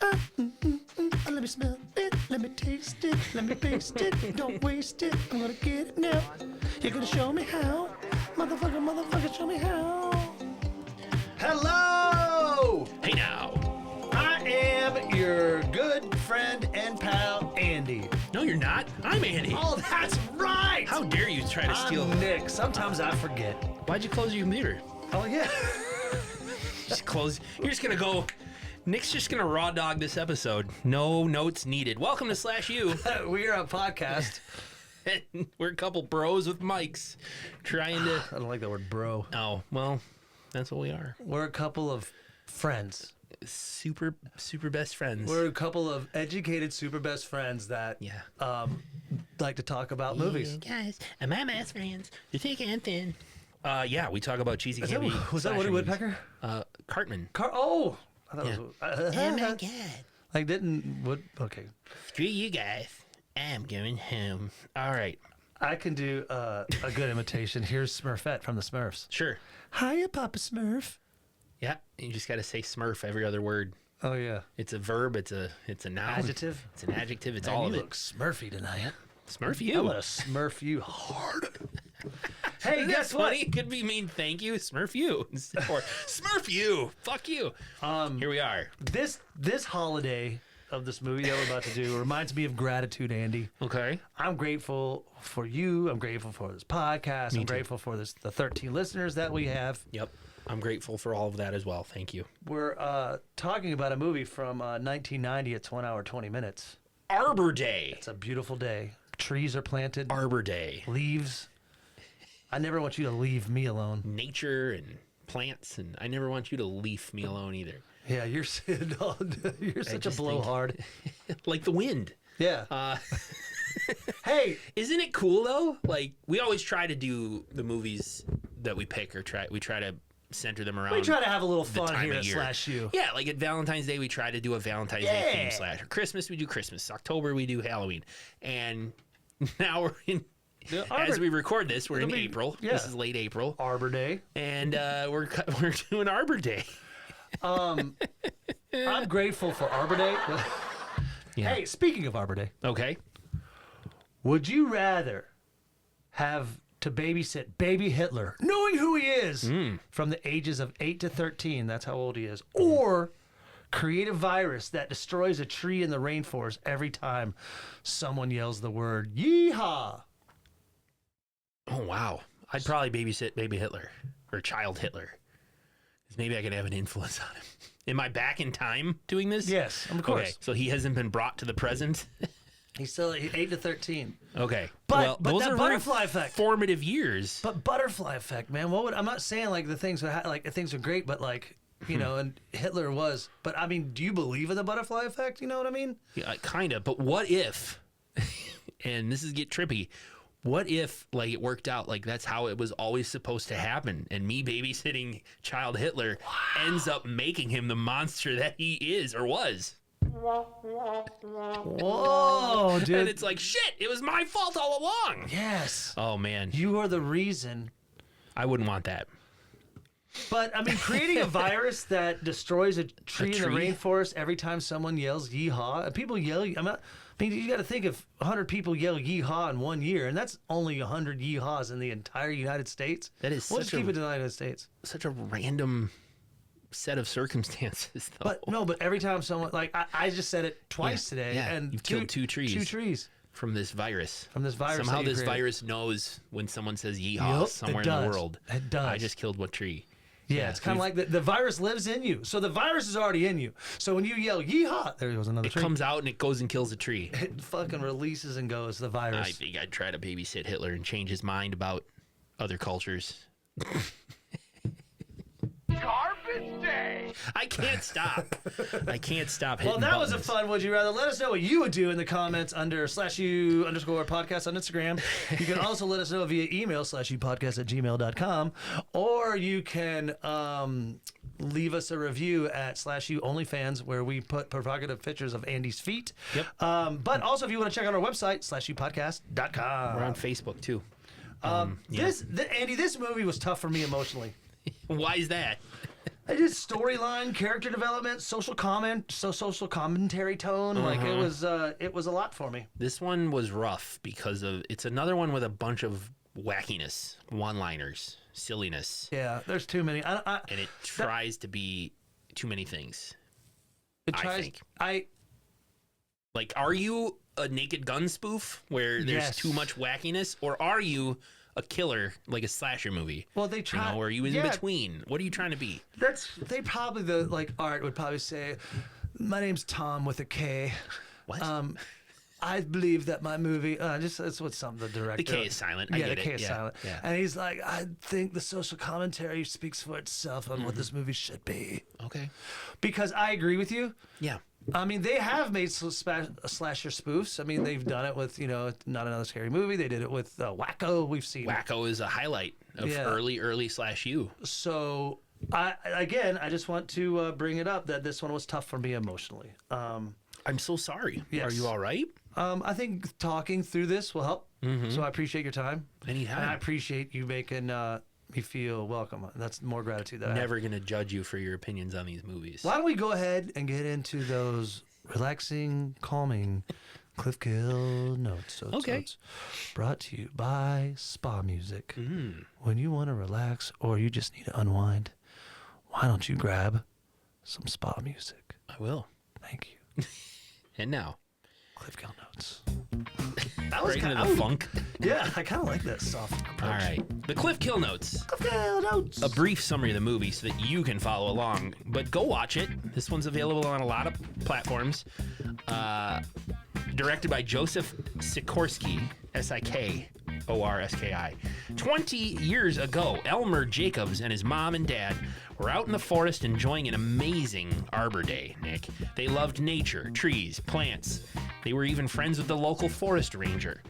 Let me smell it, let me taste it, let me taste it, don't waste it, I'm gonna get it now. You're gonna show me how, motherfucker, show me how. Hello! Hey now. I am your good friend and pal, Andy. No, you're not. I'm Andy. Oh, that's right! How dare you try to steal? I'm Nick. Sometimes I forget. Why'd you close your computer? Oh, yeah. Just close. You're just gonna go. Nick's just gonna raw dog this episode. No notes needed. Welcome to SlashU. We are a podcast. We're a couple bros with mics trying to. I don't like that word, bro. Oh, well, that's what we are. We're a couple of friends. Super best friends. We're a couple of educated super best friends that like to talk about movies. Guys, and my best friends, you take Anthony. Yeah, we talk about cheesy candy. Was that Woody Woodpecker? Cartman. Oh, I thought it was. Oh my god. Like okay. Screw you guys. I'm going home. All right. I can do a good imitation. Here's Smurfette from the Smurfs. Sure. Hiya, Papa Smurf. Yeah, you just got to say Smurf every other word. Oh yeah. It's a verb. It's a noun. Adjective. It's an adjective. It's Man, all of you it. look Smurfy tonight. Smurf you. I'm gonna Smurf you hard. Hey, Isn't guess that what? funny? It could be mean thank you, Smurf you, or Smurf you. Fuck you. Here we are. This holiday of this movie that we're about to do reminds me of gratitude, Andy. Okay. I'm grateful for you. I'm grateful for this podcast. I'm grateful for the 13 listeners that we have. Yep. I'm grateful for all of that as well. Thank you. We're talking about a movie from 1990. It's 1 hour, 20 minutes. Arbor Day. It's a beautiful day. Trees are planted. Arbor Day. Leaves. I never want you to leave me alone. Nature and plants, and I never want you to leave me alone either. Yeah, you're such a blowhard. Like the wind. Yeah. Hey, isn't it cool though? Like we always try to do the movies that we pick, or we try to center them around. We try to have a little fun here at year. SlashU. Yeah, like at Valentine's Day, we try to do a Valentine's Day theme slash. Or Christmas, we do Christmas. October, we do Halloween. And now we're in. As we record this, we're in April. Yeah. This is late April. Arbor Day. And we're doing Arbor Day. I'm grateful for Arbor Day. Yeah. Hey, speaking of Arbor Day. Okay. Would you rather have to babysit baby Hitler, knowing who he is, from the ages of 8 to 13, that's how old he is, or create a virus that destroys a tree in the rainforest every time someone yells the word yeehaw? Oh, wow. I'd probably babysit baby Hitler or child Hitler. Because maybe I could have an influence on him. Am I back in time doing this? Yes, of course. Okay, so he hasn't been brought to the present? He's still 8 to 13. Okay. But those that are butterfly effect. Formative years. But butterfly effect, man. I'm not saying like the things are great, but like, you know, and Hitler was. But I mean, do you believe in the butterfly effect? You know what I mean? Yeah, kind of. But what if, and this is get trippy, what if like it worked out like that's how it was always supposed to happen, and me babysitting child Hitler ends up making him the monster that he is or was? Whoa, dude. And it's like, shit, it was my fault all along. Yes. Oh, man. You are the reason. I wouldn't want that. But, I mean, creating a virus that destroys a tree in the rainforest every time someone yells yeehaw, and people yell, you got to think if 100 people yell yeehaw in 1 year, and that's only 100 yeehaws in the entire United States. That is We'll just keep it to the United States. Such a random set of circumstances, though. But every time someone, like, I just said it twice today. Yeah, and you've killed two trees. 2 trees. From this virus. that Somehow you this created. virus knows when someone says yeehaw somewhere in the world. It does. I just killed what tree? Yeah, it's kind of like the virus lives in you. So the virus is already in you. So when you yell yeehaw, there goes another tree. It comes out and it goes and kills a tree. It fucking releases and goes, the virus. I think I'd try to babysit Hitler and change his mind about other cultures. Garbage Day! I can't stop. I can't stop hitting Well, that was a buttons. fun Would You Rather. Let us know what you would do in the comments under /U_podcast on Instagram. You can also let us know via email /UPodcast@gmail.com, or you can leave us a review at /U OnlyFans, where we put provocative pictures of Andy's feet. Yep. But also, if you want to check out our website, /UPodcast.com. We're on Facebook, too. Andy, this movie was tough for me emotionally. Why is that? I did storyline, character development, social commentary tone. Like it was a lot for me. This one was rough because it's another one with a bunch of wackiness, one-liners, silliness, Yeah, there's too many. and it tries to be too many things. I think. Like, are you a Naked Gun spoof where there's Yes. too much wackiness, or are you a killer like a slasher movie? Well, they try. Or are you in between? What are you trying to be? They probably art would probably say, "My name's Tom with a K." What? I believe that my movie, that's what the director. The K is silent. I Yeah, get the K it. is Yeah, silent. yeah. And he's like, I think the social commentary speaks for itself on what this movie should be. Okay. Because I agree with you. Yeah. I mean, they have made slasher spoofs. I mean, they've done it with, Not Another Scary Movie. They did it with Wacko. We've seen Wacko is a highlight of early SlashU. So, I just want to bring it up that this one was tough for me emotionally. I'm so sorry. Yes. Are you all right? I think talking through this will help. So I appreciate your time. Anytime. And I appreciate you making me feel welcome. That's more gratitude that I have. Never going to judge you for your opinions on these movies. Why don't we go ahead and get into those relaxing, calming Cliff Kill notes. Okay. Brought to you by Spa Music. When you want to relax or you just need to unwind, why don't you grab some Spa Music? I will. Thank you. And now, Cliff Kill notes. that was kind of the funk. Yeah, I kind of like that soft approach. All right. The Cliff Kill Notes. Cliff Kill notes. A brief summary of the movie so that you can follow along. But go watch it. This one's available on a lot of platforms. Directed by Joseph Sikorski, Sikorski. 20 years ago, Elmer Jacobs and his mom and dad were out in the forest enjoying an amazing Arbor Day, Nick. They loved nature, trees, plants. They were even friends with the local forest ranger.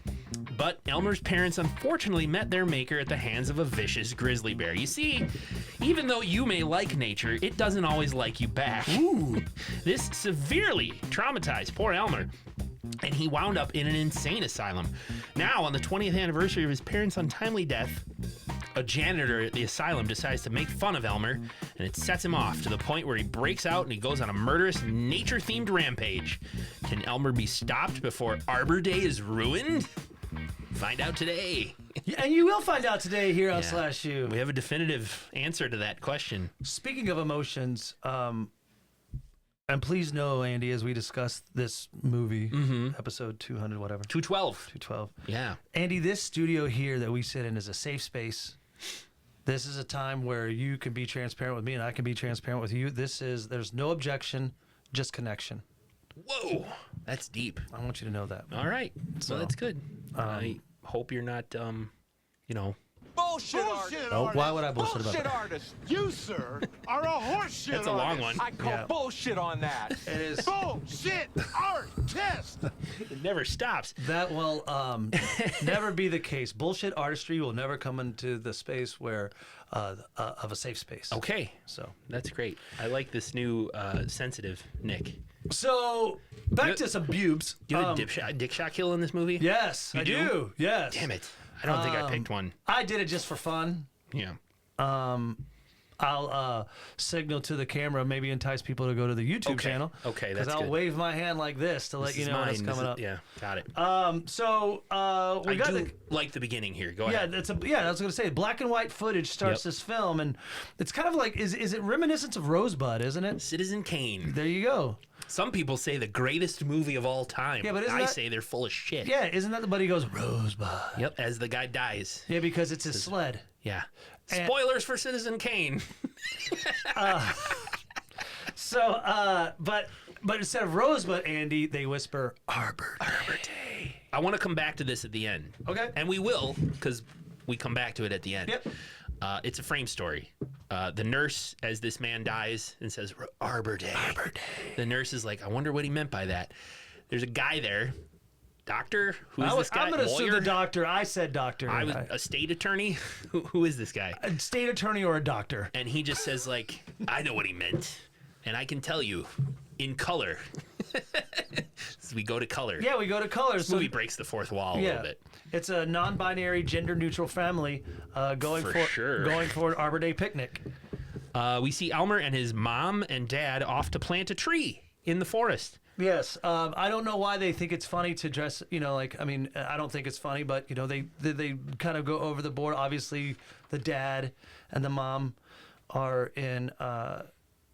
But Elmer's parents unfortunately met their maker at the hands of a vicious grizzly bear. You see, even though you may like nature, it doesn't always like you back. Ooh. This severely traumatized poor Elmer, and he wound up in an insane asylum. Now, on the 20th anniversary of his parents' untimely death, a janitor at the asylum decides to make fun of Elmer, and it sets him off to the point where he breaks out and he goes on a murderous, nature-themed rampage. Can Elmer be stopped before Arbor Day is ruined? Find out today. Yeah, and you will find out today here on SlashU. We have a definitive answer to that question. Speaking of emotions, and please know, Andy, as we discuss this movie, episode 200, whatever. 212. 212. Yeah. Andy, this studio here that we sit in is a safe space. This is a time where you can be transparent with me and I can be transparent with you. There's no objection, just connection. Whoa. That's deep. I want you to know that. All right. So that's good. I hope you're not, Bullshit artist. Why would I bullshit about Bullshit that? artist. You, sir, are a horseshit That's a long artist. one. I call Yeah. bullshit on that. It is. Bullshit artist. It never stops. That will never be the case. Bullshit artistry will never come into the space where of a safe space. Okay. So That's great. I like this new sensitive Nick. Back to some bubes. Do you have a dick shot kill in this movie? Yes, I do. Yes. Damn it. I don't think I picked one. I did it just for fun. Yeah. I'll signal to the camera, maybe entice people to go to the YouTube channel. Okay, Because that's I'll good. wave my hand like this to let This you is know when it's mine. coming up. Yeah, got it. We I got do like the beginning here. Go Yeah, ahead. I was going to say, black and white footage starts Yep. this film, and it's kind of like, is it reminiscent of Rosebud, isn't it? Citizen Kane. There you go. Some people say the greatest movie of all time. Yeah, but isn't I that- say they're full of shit. Yeah, isn't that the buddy goes, Rosebud? Yep, as the guy dies. Yeah, because it's his sled. Yeah. And- Spoilers for Citizen Kane. But instead of Rosebud, Andy, they whisper Arbor Day. I want to come back to this at the end. Okay. And we will, because we come back to it at the end. Yep. It's a frame story. The nurse, as this man dies, and says, Arbor Day. Arbor Day. The nurse is like, I wonder what he meant by that. There's a guy there. Doctor? Who is this guy? I'm going to sue Lawyer? the doctor. I said doctor. I was a state attorney. Who is this guy? A state attorney or a doctor. And he just says, like, I know what he meant. And I can tell you in color. So we go to color. Yeah, we go to colors. This movie breaks the fourth wall a little bit. It's a non-binary, gender-neutral family going For for sure. going for an Arbor Day picnic. We see Elmer and his mom and dad off to plant a tree in the forest. Yes, I don't know why they think it's funny to dress. I don't think it's funny, but they kind of go over the board. Obviously, the dad and the mom are in.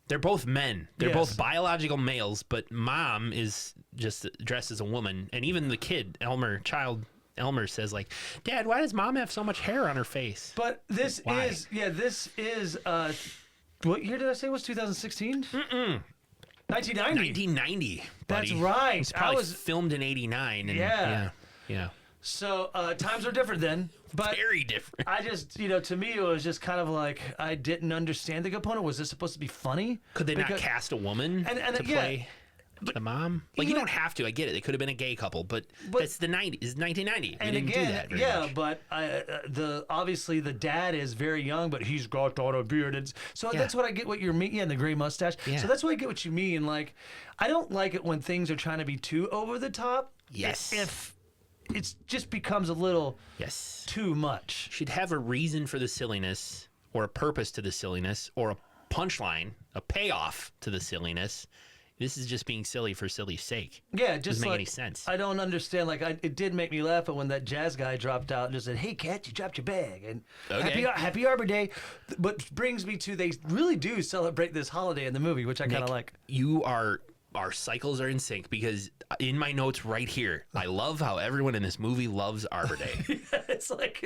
They're both men. They're Yes. both biological males, but mom is just dressed as a woman, and even the kid, Elmer says like, "Dad, why does mom have so much hair on her face?" But this Why? this is. What year did I say was 2016? 1990. 1990. That's buddy. right. It's probably filmed in '89. And yeah. So times are different then. But Very different. I just, to me, it was just kind of like I didn't understand the component. Was this supposed to be funny? Could they not cast a woman to play the mom? Like, you don't have to. I get it. They could have been a gay couple, but that's the 90s. It's 1990. And we didn't again, do that very much. but obviously the dad is very young, but he's got a beard. And so that's what I get. What you're mean, and the gray mustache. Yeah. So that's what I get. What you mean? Like, I don't like it when things are trying to be too over the top. Yes. If it just becomes a little Yes. too much. Should have a reason for the silliness, or a purpose to the silliness, or a punchline, a payoff to the silliness. This is just being silly for silly's sake. Yeah, just doesn't make like, any sense. I don't understand. Like, it did make me laugh when that jazz guy dropped out and just said, "Hey, cat, you dropped your bag," and Okay. happy Arbor Day. But brings me to they really do celebrate this holiday in the movie, which I kind of like. Our cycles are in sync, because in my notes right here, I love how everyone in this movie loves Arbor Day. It's like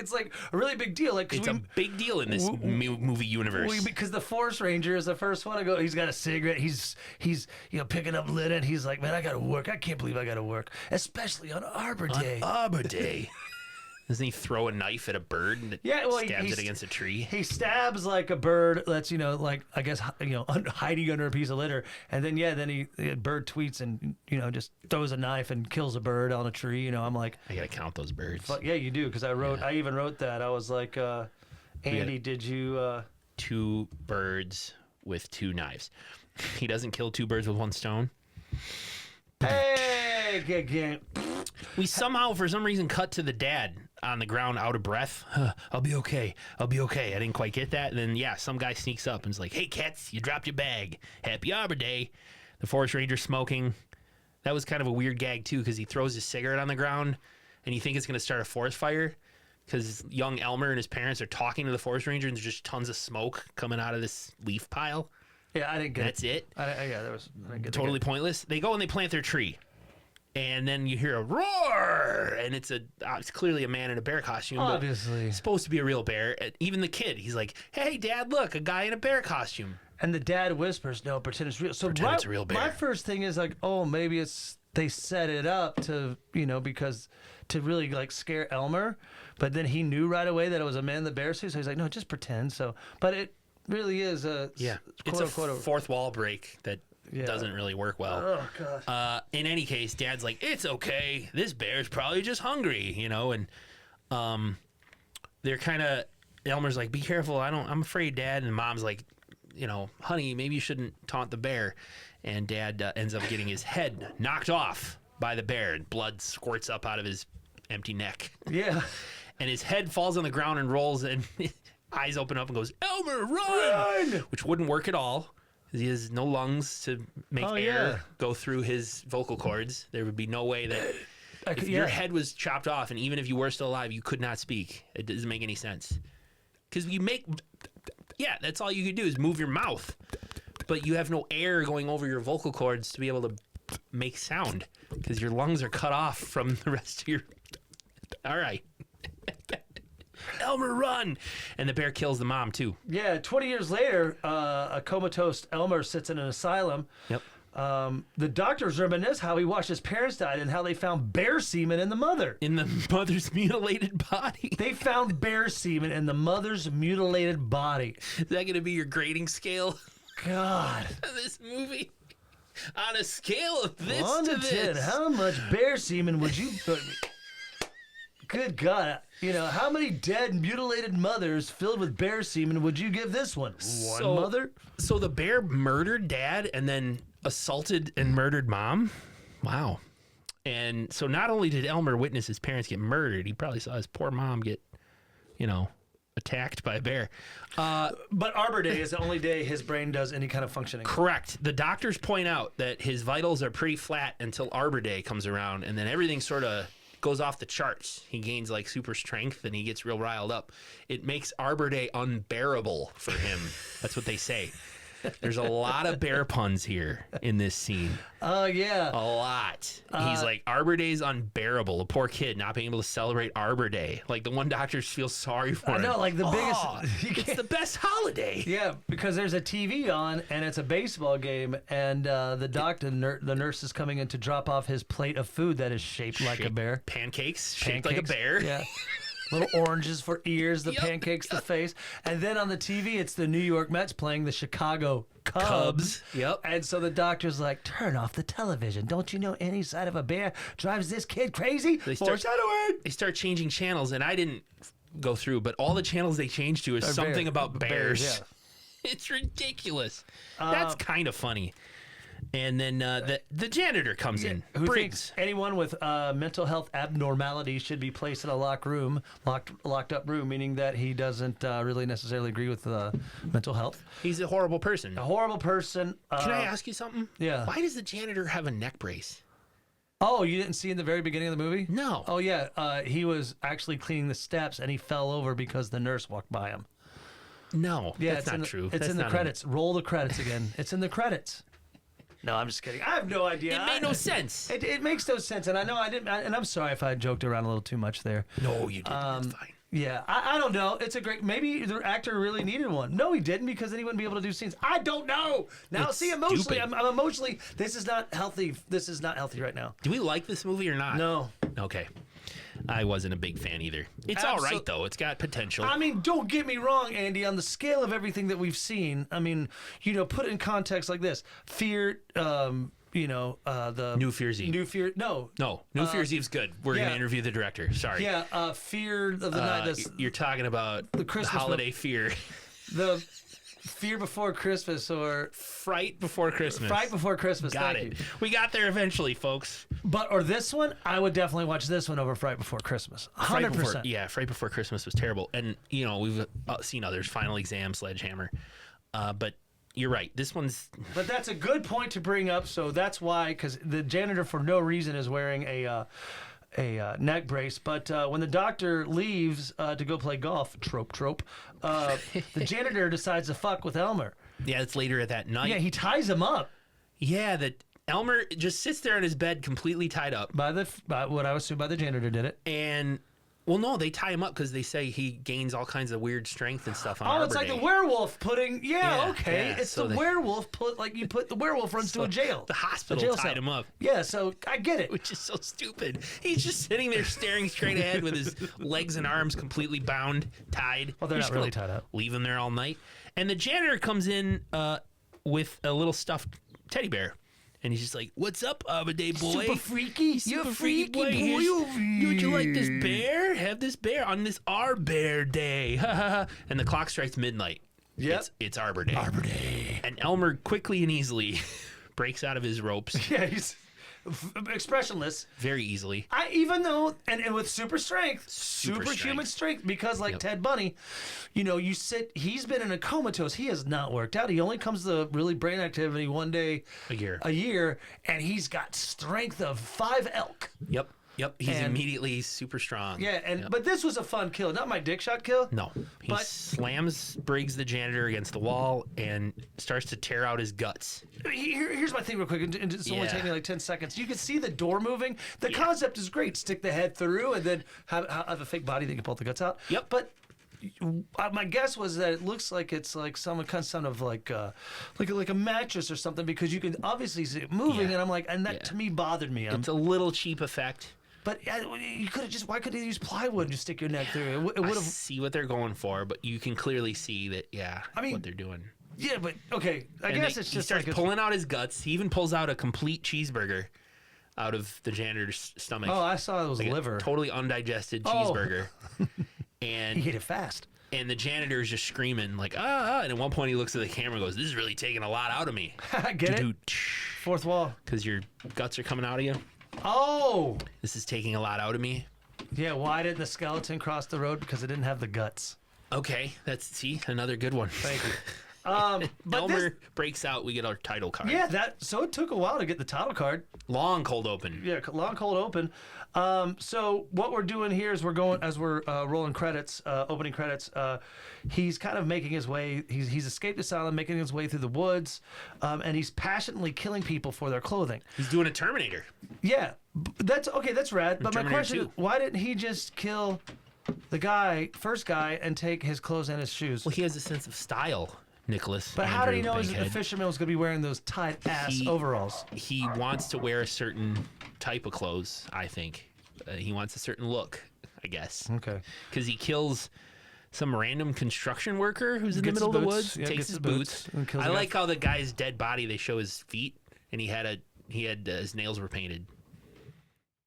a really big deal. Like, It's a big deal in this movie universe. because the Forest Ranger is the first one to go. He's got a cigarette. He's picking up linen. He's like, "Man, I gotta work. I can't believe I gotta work, especially on Arbor Day." Arbor Day. Doesn't he throw a knife at a bird and stabs it against a tree? He stabs like a bird that's I guess hiding under a piece of litter, and then the bird tweets and just throws a knife and kills a bird on a tree. I'm like, I gotta count those birds. but yeah, you do, because I even wrote that. I was like, Andy, did you? 2 birds with 2 knives. He doesn't kill 2 birds with 1 stone. Hey, We somehow, for some reason, cut to the dad on the ground, out of breath. I'll be okay. I didn't quite get that. And then, some guy sneaks up and is like, "Hey, cats, you dropped your bag. Happy Arbor Day." The Forest Ranger smoking. That was kind of a weird gag, too, because he throws his cigarette on the ground, and you think it's going to start a forest fire, because young Elmer and his parents are talking to the Forest Ranger, and there's just tons of smoke coming out of this leaf pile. Yeah, I didn't get That's it. I didn't get Totally pointless. They go and they plant their tree, and then you hear a roar, and it's clearly a man in a bear costume. but Obviously. it's supposed to be a real bear. Even the kid, he's like, "Hey, Dad, look, a guy in a bear costume." And the dad whispers, "No, pretend it's real." So Pretend it's a real bear. My first thing is like, oh, maybe they set it up to because to really like scare Elmer, but then he knew right away that it was a man in the bear suit, so he's like, "No, just pretend." So, but it really is a It's a fourth wall break that doesn't really work well. Oh god. In any case, Dad's like, "It's okay. This bear's probably just hungry," and they're kind of, Elmer's like, "Be careful. I'm afraid, Dad." And Mom's like, "Honey, maybe you shouldn't taunt the bear." And Dad ends up getting his head knocked off by the bear, and blood squirts up out of his empty neck. Yeah. And his head falls on the ground and rolls, and eyes open up and goes, "Elmer, run!" Which wouldn't work at all, because he has no lungs to make air go through his vocal cords. There would be no way that if your head was chopped off, and even if you were still alive, you could not speak. It doesn't make any sense. Because that's all you could do is move your mouth. But you have no air going over your vocal cords to be able to make sound, because your lungs are cut off from the rest of your... All right. Elmer, run! And the bear kills the mom, too. Yeah, 20 years later, a comatose Elmer sits in an asylum. Yep. The doctors reminisce how he watched his parents die and how they found bear semen in the mother. In the mother's mutilated body. They found bear semen in the mother's mutilated body. Is that going to be your grading scale God. of this movie? On a scale of this 1 to 10, this. how much bear semen would you put me? Good God. How many dead, mutilated mothers filled with bear semen would you give this one? One mother? So the bear murdered Dad and then assaulted and murdered Mom? Wow. And so not only did Elmer witness his parents get murdered, he probably saw his poor mom get, attacked by a bear. But Arbor Day is the only day his brain does any kind of functioning. Correct. The doctors point out that his vitals are pretty flat until Arbor Day comes around, and then everything sort of goes off the charts. He gains like super strength, and he gets real riled up. It makes Arbor Day unbearable for him. That's what they say. There's a lot of bear puns here in this scene. Oh, yeah. A lot. He's like, Arbor Day's unbearable. A poor kid not being able to celebrate Arbor Day. Like, the one doctor feels sorry for him. I know, like the biggest. It's the best holiday. Yeah, because there's a TV on and it's a baseball game, and the doctor, the nurse is coming in to drop off his plate of food that is shaped like a bear. Pancakes shaped like a bear. Yeah. Little oranges for ears, the pancakes, the face. And then on the TV, it's the New York Mets playing the Chicago Cubs. Yep. And so the doctor's like, turn off the television. Don't you know any side of a bear drives this kid crazy? They start changing channels, and I didn't go through, but all the channels they change to is something about bears. Yeah. It's ridiculous. That's kind of funny. And then the janitor comes in. Who Briggs. thinks anyone with mental health abnormalities should be placed in a locked up room, meaning that he doesn't really necessarily agree with mental health. He's a horrible person. A horrible person. Can I ask you something? Yeah. Why does the janitor have a neck brace? Oh, you didn't see in the very beginning of the movie? No. Oh, yeah. He was actually cleaning the steps, and he fell over because the nurse walked by him. No, Yeah, that's not true. It's in the credits. Roll the credits again. It's in the credits. No, I'm just kidding. I have no idea. It made no sense. It makes no sense, and I know I didn't. And I'm sorry if I joked around a little too much there. No, you didn't. It's fine. Yeah, I don't know. It's a great. Maybe the actor really needed one. No, he didn't, because then he wouldn't be able to do scenes. I don't know. Now, It's see, emotionally, stupid. I'm emotionally. This is not healthy. This is not healthy right now. Do we like this movie or not? No. Okay. I wasn't a big fan either. It's all right, though. It's got potential. I mean, don't get me wrong, Andy. On the scale of everything that we've seen, I mean, put it in context like this: Fear. The New Fear's Eve. No, New Fear's Eve's good. We're going yeah. to interview the director. Sorry. Yeah, Fear of the Night. You're talking about the Christmas holiday fear. The Fear Before Christmas or Fright Before Christmas. Fright Before Christmas. Got Thank it. you. We got there eventually, folks. Or this one, I would definitely watch this one over Fright Before Christmas. 100%. Fright Before Christmas was terrible. And, we've seen others. Final Exam, Sledgehammer. But you're right. This one's... But that's a good point to bring up. So that's why, because the janitor for no reason is wearing a neck brace. But when the doctor leaves to go play golf, trope, the janitor decides to fuck with Elmer. Yeah, it's later at that night. Yeah, he ties him up. Yeah, that Elmer just sits there in his bed completely tied up. By what I would assume by the janitor did it. And... Well, no, they tie him up because they say he gains all kinds of weird strength and stuff on Arbor it's like Day. the werewolf putting. Yeah, okay. yeah, It's so the werewolf the werewolf runs to a jail. The hospital jail tied cell. him up. Yeah, so I get it. Which is so stupid. He's just sitting there staring straight ahead with his legs and arms completely bound, tied. Well, they're You're not really just gonna tied up. Leave him there all night. And the janitor comes in with a little stuffed teddy bear. And he's just like, "What's up, Arbor Day boy? Super freaky. Super You're freaky boy. Would you like this bear? Have this bear on this Arbor Day." And the clock strikes midnight. Yep. It's Arbor Day. Arbor Day. And Elmer quickly and easily breaks out of his ropes Yeah, he's expressionless. very easily. Even though, and with super strength, superhuman strength, because like Ted Bunny, he's been in a comatose. He has not worked out. He only comes to really brain activity one day A year. and he's got strength of 5 elk. Yep. He's immediately super strong. Yeah, but this was a fun kill, not my dick shot kill. No. He slams Briggs the janitor against the wall and starts to tear out his guts. Here's my thing real quick, and it's only taking me like 10 seconds. You can see the door moving. The concept is great. Stick the head through and then have a fake body that can pull the guts out. Yep. But my guess was that it looks like it's like some kind of like a mattress or something, because you can obviously see it moving, and I'm like, and that to me bothered me. It's a little cheap effect. But you could have why couldn't you use plywood and just stick your neck through? It would I have. see what they're going for, but you can clearly see that, what they're doing. Yeah, but okay. I guess it's he just starts like pulling out his guts. He even pulls out a complete cheeseburger out of the janitor's stomach. Oh, I saw it was Like a liver. totally undigested cheeseburger. And He ate it fast. And the janitor is just screaming like, ah. And at one point he looks at the camera and goes, "This is really taking a lot out of me." Get it? Fourth wall. Because your guts are coming out of you. Oh. This is taking a lot out of me. Yeah, why didn't the skeleton cross the road? Because it didn't have the guts. Okay, see another good one. Thank you. But Elmer breaks out. We get our title card. yeah, so it took a while to get the title card. Long cold open. Yeah, long cold open. So what we're doing here is we're rolling credits, opening credits. He's kind of making his way. He's escaped asylum, making his way through the woods, and he's passionately killing people for their clothing. He's doing a Terminator. Yeah, that's okay. That's rad. But my Terminator question is, 2. why didn't he just kill the first guy, and take his clothes and his shoes? Well, he has a sense of style, Nicholas. But how did he Andrew know that the Bankhead. fisherman was going to be wearing those tight ass overalls? He wants to wear a certain type of clothes, I think. He wants a certain look, I guess. Okay. Because he kills some random construction worker who's in the Gets middle of his the boots. woods, Yeah, takes gets his his boots. boots and kills I the guy. like how the guy's dead body, they show his feet, and he had his nails were painted.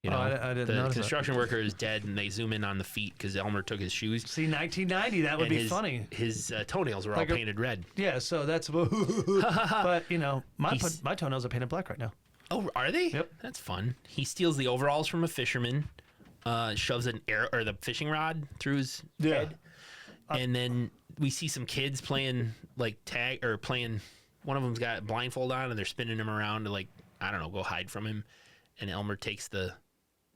You know, I didn't the notice that. construction worker is dead, and they zoom in on the feet because Elmer took his shoes. See, 1990, that would and be funny. His toenails were Like all a- painted red. Yeah, so that's. But you know, my He's- toenails are painted black right now. Oh, are they? Yep. That's fun. He steals the overalls from a fisherman, shoves an arrow or the fishing rod through his head, and then we see some kids playing like tag or playing. One of them's got a blindfold on, and they're spinning him around to, like, I don't know, go hide from him. And Elmer takes the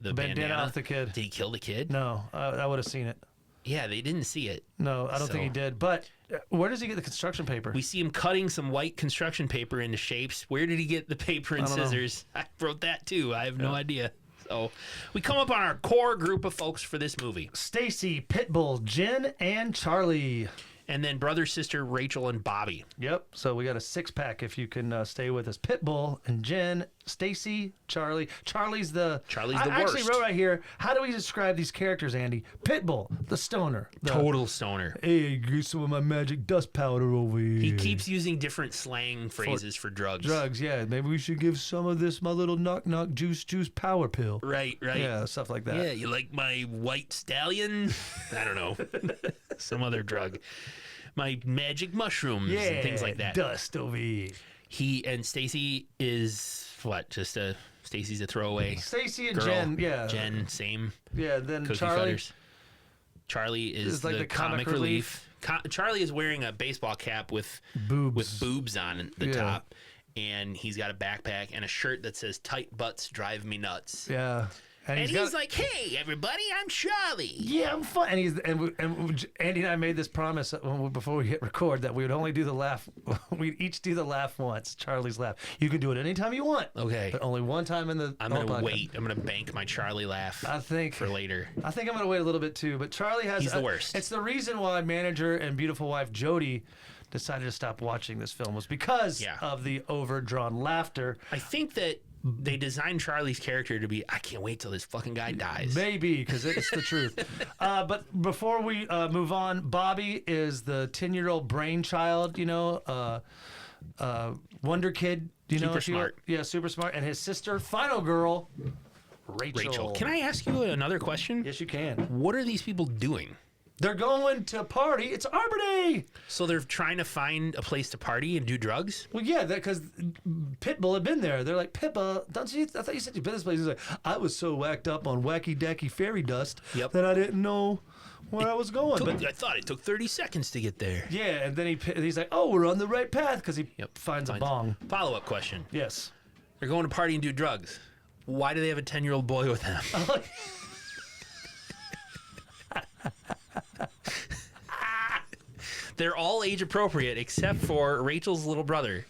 bandana off the kid. Did he kill the kid? No, I would have seen it. Yeah, they didn't see it. No, I don't think he So- did. But where does he get the construction paper? We see him cutting some white construction paper into shapes. Where did he get the paper and I don't know. scissors? I wrote that too. I have no idea. So we come up on our core group of folks for this movie. Stacy, Pitbull, Jen, and Charlie. And then brother, sister, Rachel, and Bobby. Yep. So we got a 6-pack if you can stay with us. Pitbull and Jen, Stacy, Charlie. Charlie's the Worst. I actually wrote right here. How do we describe these characters, Andy? Pitbull, the stoner. The, Total stoner. Hey, get some of my magic dust powder over here. He keeps using different slang phrases for drugs. drugs. Yeah, maybe we should give some of this my little knock juice power pill. Right. Yeah, stuff like that. Yeah, you like my white stallion? I don't know. Some other drug. My magic mushrooms and things like that. Dust over here. He and Stacy is what? Stacy's a throwaway. Stacy and girl. Jen, yeah. Jen, same. Yeah, then Cookie Charlie. cutters. Charlie is like the the comic comic relief. Charlie is wearing a baseball cap with boobs on the Yeah. top, and he's got a backpack and a shirt that says "Tight butts drive me nuts." Yeah. And he's got- like, "Hey, everybody, I'm Charlie." yeah, I'm fun. And Andy and I made this promise before we hit record that we would only do the laugh. We'd each do the laugh once, Charlie's laugh. You can do it anytime you want. Okay. But only one time in the I'm whole gonna podcast. wait. I'm gonna bank my Charlie laugh I think for later. I think I'm gonna wait a little bit too. But Charlie has. He's the worst. It's the reason why manager and beautiful wife Jody decided to stop watching this film was because Yeah. of the overdrawn laughter. I think that they designed Charlie's character to be, I can't wait till this fucking guy dies. Maybe, because it's the truth. But before we move on, Bobby is the 10-year-old brainchild, wonder kid. Super if you- smart. Yeah, super smart. And his sister, final girl, Rachel. Can I ask you another question? Yes, you can. What are these people doing? They're going to party. It's Arbor Day. So they're trying to find a place to party and do drugs? Well, yeah, because Pitbull had been there. They're like, Pippa, don't you? I thought you said you've been this place. He's like, I was so whacked up on wacky dacky fairy dust Yep. that I didn't know where I was going. But I thought it took 30 seconds to get there. yeah, and then he's like, oh, we're on the right path because he Yep. finds a bong. Follow-up question. Yes. They're going to party and do drugs. Why do they have a 10-year-old boy with them? They're all age appropriate except for Rachel's little brother,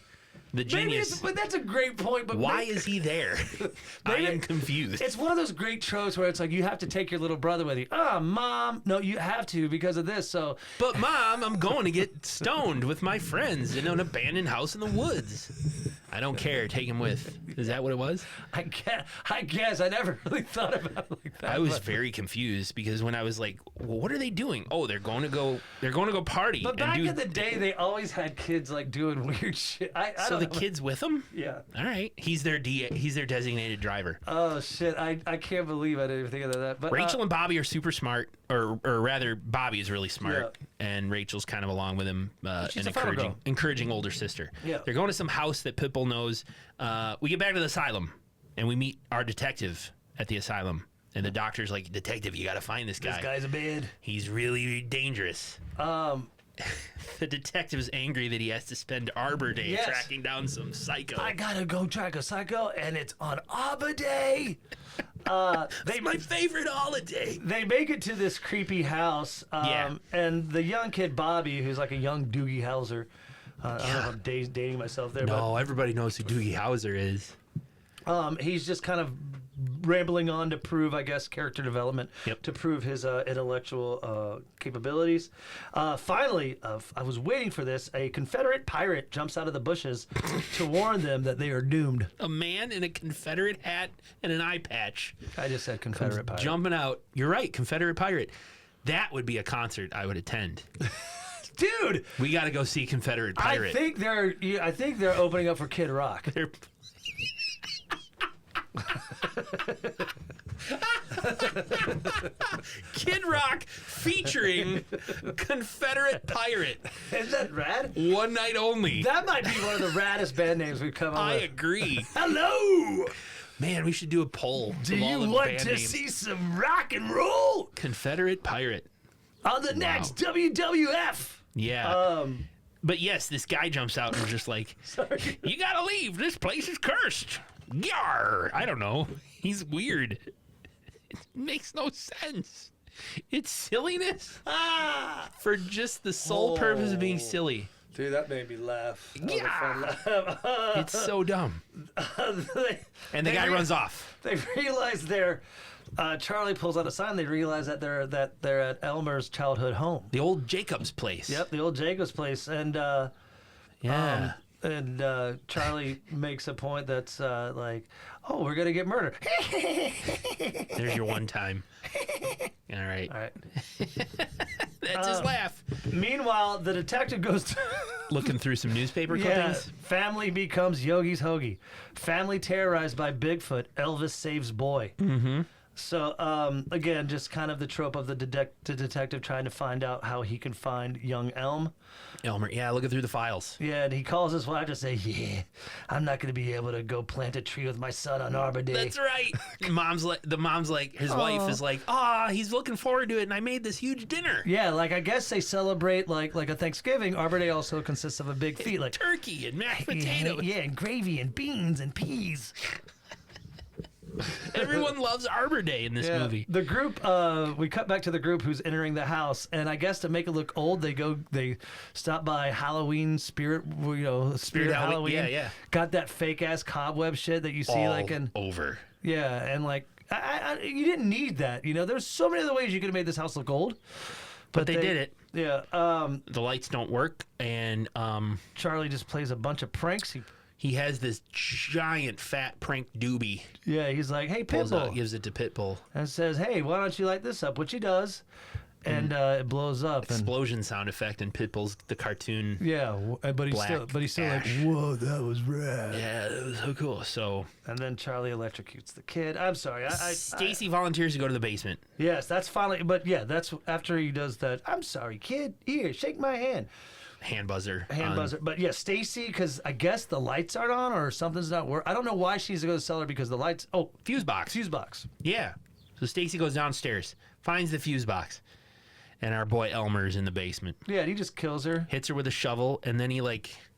the genius. But that's a great point. But Why is he there? I am confused. It's one of those great tropes where it's like you have to take your little brother with you. Ah, Mom, no, you have to because of this. So But Mom, I'm going to get stoned with my friends in an abandoned house in the woods. I don't care. Take him with. Is that what it was? I guess I never really thought about it like that. I was but- very confused because when I was like, well, "What are they doing?" Oh, they're going to go party. But and back do, in the day, they always had kids like doing weird shit. I so don't the know. kid's with them. Yeah. All right, he's their designated driver. Oh shit! I can't believe I didn't even think of that. But Rachel and Bobby are super smart, or rather, Bobby is really smart, Yeah. and Rachel's kind of along with him, She's an a final girl. encouraging older sister. Yeah. They're going to some house that Pitbull knows. We get back to the asylum, and we meet our detective at the asylum, And the doctor's like, detective, you got to find this guy. This guy's a bad. He's really dangerous. The detective is angry that he has to spend Arbor Day tracking down some psycho. I gotta go track a psycho, and it's on Arbor Day. It's my favorite holiday. They make it to this creepy house, and the young kid Bobby, who's like a young Doogie Howser. I don't know if I'm dating myself there, No, everybody knows who Doogie Howser is. but he's just kind of rambling on to prove, I guess, character development, to prove his intellectual capabilities. Finally, I was waiting for this. A Confederate pirate jumps out of the bushes to warn them that they are doomed. A man in a Confederate hat and an eye patch. I just said Confederate pirate. Jumping out. You're right, Confederate pirate. That would be a concert I would attend. Dude, We got to go see Confederate pirate. I think they're opening up for Kid Rock. They're- Kid Rock featuring Confederate pirate. Isn't that rad? One night only. That might be one of the raddest band names we've come up I with. agree. Hello! Man, we should do a poll. Do of all you the want band to names. see some rock and roll Confederate pirate? on the next WWF? Yeah. But yes, this guy jumps out and is just like, Sorry. you gotta leave. This place is cursed. Yar! I don't know. He's weird. It makes no sense. It's silliness for just the sole purpose of being silly. Dude, that made me laugh. That was a Yeah. fun laugh. It's so dumb. And the guy runs off. They realize they're. Charlie pulls out a sign. They realize that they're at Elmer's childhood home. The old Jacobs place. Yep, the old Jacobs place, and Yeah. Charlie makes a point that's like, "Oh, we're gonna get murdered." There's your one time. All right. All right. That's his laugh. Meanwhile, the detective goes to. Looking through some newspaper Yeah, clippings. family becomes Yogi's Hoagie. Family terrorized by Bigfoot. Elvis saves boy. Mm-hmm. So, again, just kind of the trope of the detective trying to find out how he can find young Elm. Elmer, yeah, looking through the files. Yeah, and he calls his wife to say, "Yeah, I'm not going to be able to go plant a tree with my son on Arbor Day." That's right. His mom's like, wife is like, he's looking forward to it, and I made this huge dinner. Yeah, like I guess they celebrate like a Thanksgiving. Arbor Day also consists of a big feast, like Turkey and mashed potatoes. yeah, and gravy and beans and peas. Everyone loves Arbor Day in this movie. The group, we cut back to the group who's entering the house, and I guess to make it look old, they stop by Halloween Spirit Halloween. Yeah. Got that fake ass cobweb shit that you see All like in over. yeah, and like you didn't need that. You know, there's so many other ways you could have made this house look old, But they did it. Yeah. The lights don't work, and Charlie just plays a bunch of pranks. he has this giant fat prank doobie. He's like, "Hey, Pulls out, Pitbull," gives it to Pitbull. and says, "Hey, why don't you light this up?" Which he does, and it blows up. And Explosion sound effect, and Pitbull's the cartoon. yeah, but he's Black still like, ash. "Whoa, that was rad." Yeah, that was so cool. So And then Charlie electrocutes the kid. I'm sorry, Stacy volunteers to go to the basement. yes, that's finally. But yeah, that's after he does that. I'm sorry, kid. Here, shake my hand. Hand buzzer. Hand on- buzzer. But yeah, Stacy, because I guess the lights aren't on or something's not working. I don't know why she's going to sell her because the lights. Oh, Fuse box. fuse box. Yeah. So Stacy goes downstairs, finds the fuse box, and our boy Elmer's in the basement. Yeah, and he just kills her. Hits her with a shovel, and then he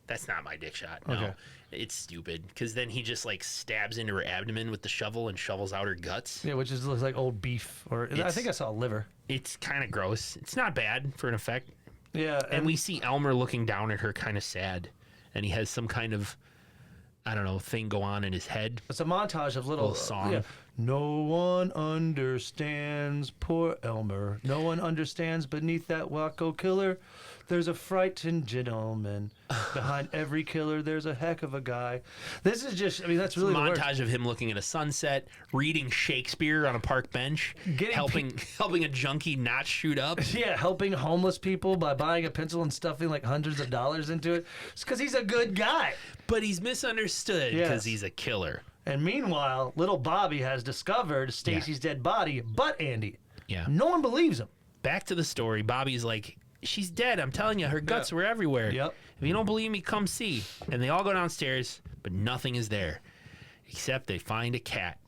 that's not my dick shot. No, Okay. it's stupid. Because then he just stabs into her abdomen with the shovel and shovels out her guts. Yeah, which looks like old beef, or I It's- think I saw liver. It's kind of gross. It's not bad for an effect. Yeah, And we see Elmer looking down at her kind of sad. And he has some kind of, I don't know, thing go on in his head. it's a montage of little song. Yeah. No one understands poor Elmer. No one understands beneath that wacko killer. There's a frightened gentleman. Behind every killer, there's a heck of a guy. This is just, I mean, that's really the worst. Montage of him looking at a sunset, reading Shakespeare on a park bench, Getting helping a junkie not shoot up. Yeah, helping homeless people by buying a pencil and stuffing like hundreds of dollars into it. It's because he's a good guy. But he's misunderstood because Yes. he's a killer. And meanwhile, little Bobby has discovered Stacy's dead body, but Andy. Yeah. No one believes him. Back to the story. Bobby's like, she's dead. I'm telling you, her guts were everywhere. Yep. If you don't believe me, come see. And they all go downstairs, but nothing is there. Except they find a cat,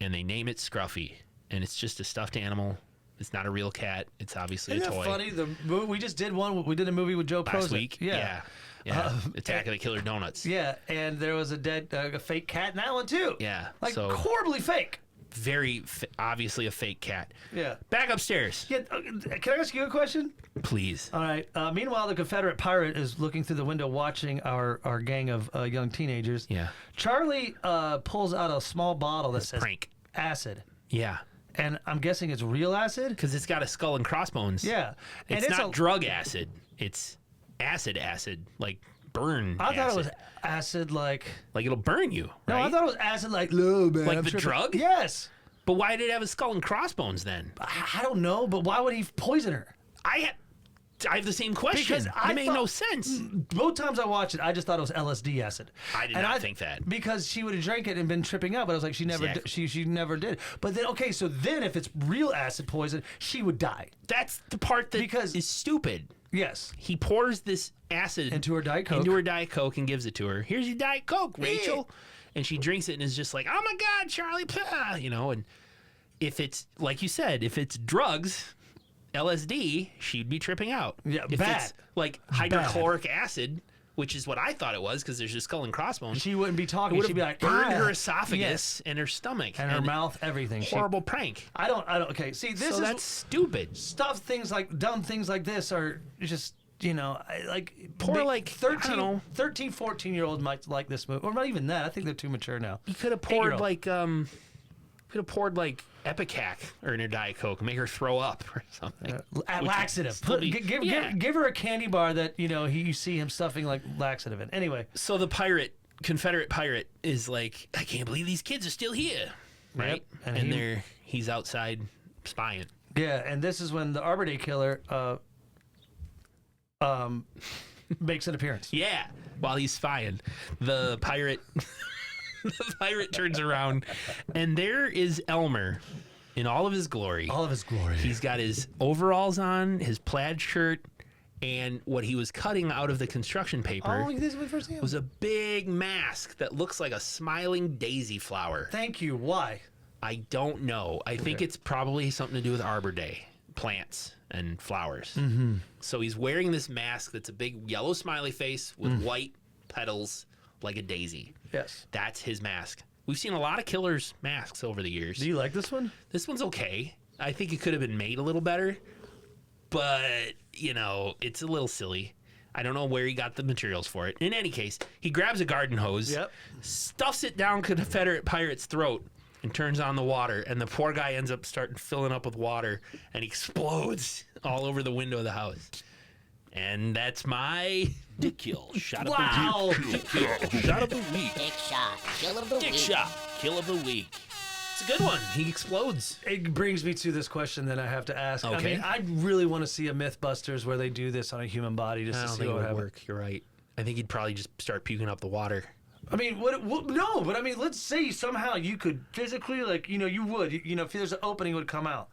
and they name it Scruffy. and it's just a stuffed animal. It's not a real cat. It's obviously Isn't a toy. that funny? We just did one. We did a movie with Joe Prozac. Last week? Yeah. Attack of the Killer Donuts. Yeah, and there was a fake cat in that one too. Yeah. Like so horribly fake. very obviously a fake cat. Yeah. Back upstairs. Yeah. Can I ask you a question? Please. All right. Meanwhile, the Confederate pirate is looking through the window watching our gang of young teenagers. Yeah. Charlie pulls out a small bottle that says Prank. acid. Yeah. And I'm guessing it's real acid? Because it's got a skull and crossbones. Yeah. And It's not drug acid. It's acid, like burn I thought it acid. was acid like... Like it'll burn you, No, right? I thought it was acid like... No, man, Like I'm the tripping." drug? Yes. But why did it have a skull and crossbones then? I don't know, but why would he poison her? I have the same question. Because I it made thought- no sense. Both times I watched it, I just thought it was LSD acid. I did not think that. Because she would have drank it and been tripping out, but I was like, she never, Exactly. she never did. But then, okay, so then if it's real acid poison, she would die. That's the part that Because- is stupid. Yes. He pours this acid Into her Diet Coke. into her Diet Coke and gives it to her. Here's your Diet Coke, Rachel. And she drinks it and is just like, oh my God, Charlie, you know. And if it's, like you said, if it's drugs, LSD, she'd be tripping out. Yeah, if bad. it's like hydrochloric acid, which is what I thought it was because there's a skull and crossbones, She wouldn't be it talking. would She'd be have like, burned "Ah." her esophagus Yes. and her stomach. And her mouth, everything. Horrible prank. I don't, okay, see, this So is that's stupid. dumb things like this are just, you know, like Poor, big like, I don't know. 13, 14-year-old might like this movie. Or not even that. I think they're too mature now. You could have poured 8-year-old. like Epicac or in her Diet Coke, make her throw up or something. Laxative. still be- Give her a candy bar that, you know, you see him stuffing like laxative in. Anyway. So the Confederate pirate is like, I can't believe these kids are still here, right? Yep. And he's outside spying. Yeah, and this is when the Arbor Day killer makes an appearance. Yeah, while he's spying, the pirate turns around, and there is Elmer in all of his glory. All of his glory. He's got his overalls on, his plaid shirt, and what he was cutting out of the construction paper this is my first time. was a big mask that looks like a smiling daisy flower. Thank you. Why? I don't know. I think it's probably something to do with Arbor Day, plants and flowers. Mm-hmm. So he's wearing this mask that's a big yellow smiley face with white petals like a daisy. Yes. That's his mask. We've seen a lot of killers' masks over the years. Do you like this one? This one's okay. I think it could have been made a little better, but, you know, it's a little silly. I don't know where he got the materials for it. In any case, he grabs a garden hose, Yep. stuffs it down Confederate pirate's throat, and turns on the water. And the poor guy ends up starting filling up with water, and he explodes all over the window of the house. And that's my dick kill. Shot of Wow. the week. Dick kill. Shot of the week. Dick shot, kill of the Dick week. shot. Kill of the week. It's a good one. He explodes. It brings me to this question that I have to ask. Okay. I mean, I really want to see a Mythbusters where they do this on a human body just I to don't see think it what would happens. work. You're right. I think he'd probably just start puking up the water. I mean, no, but I mean, let's say somehow you could physically, like, you know, you would, you know, if there's an opening, it would come out.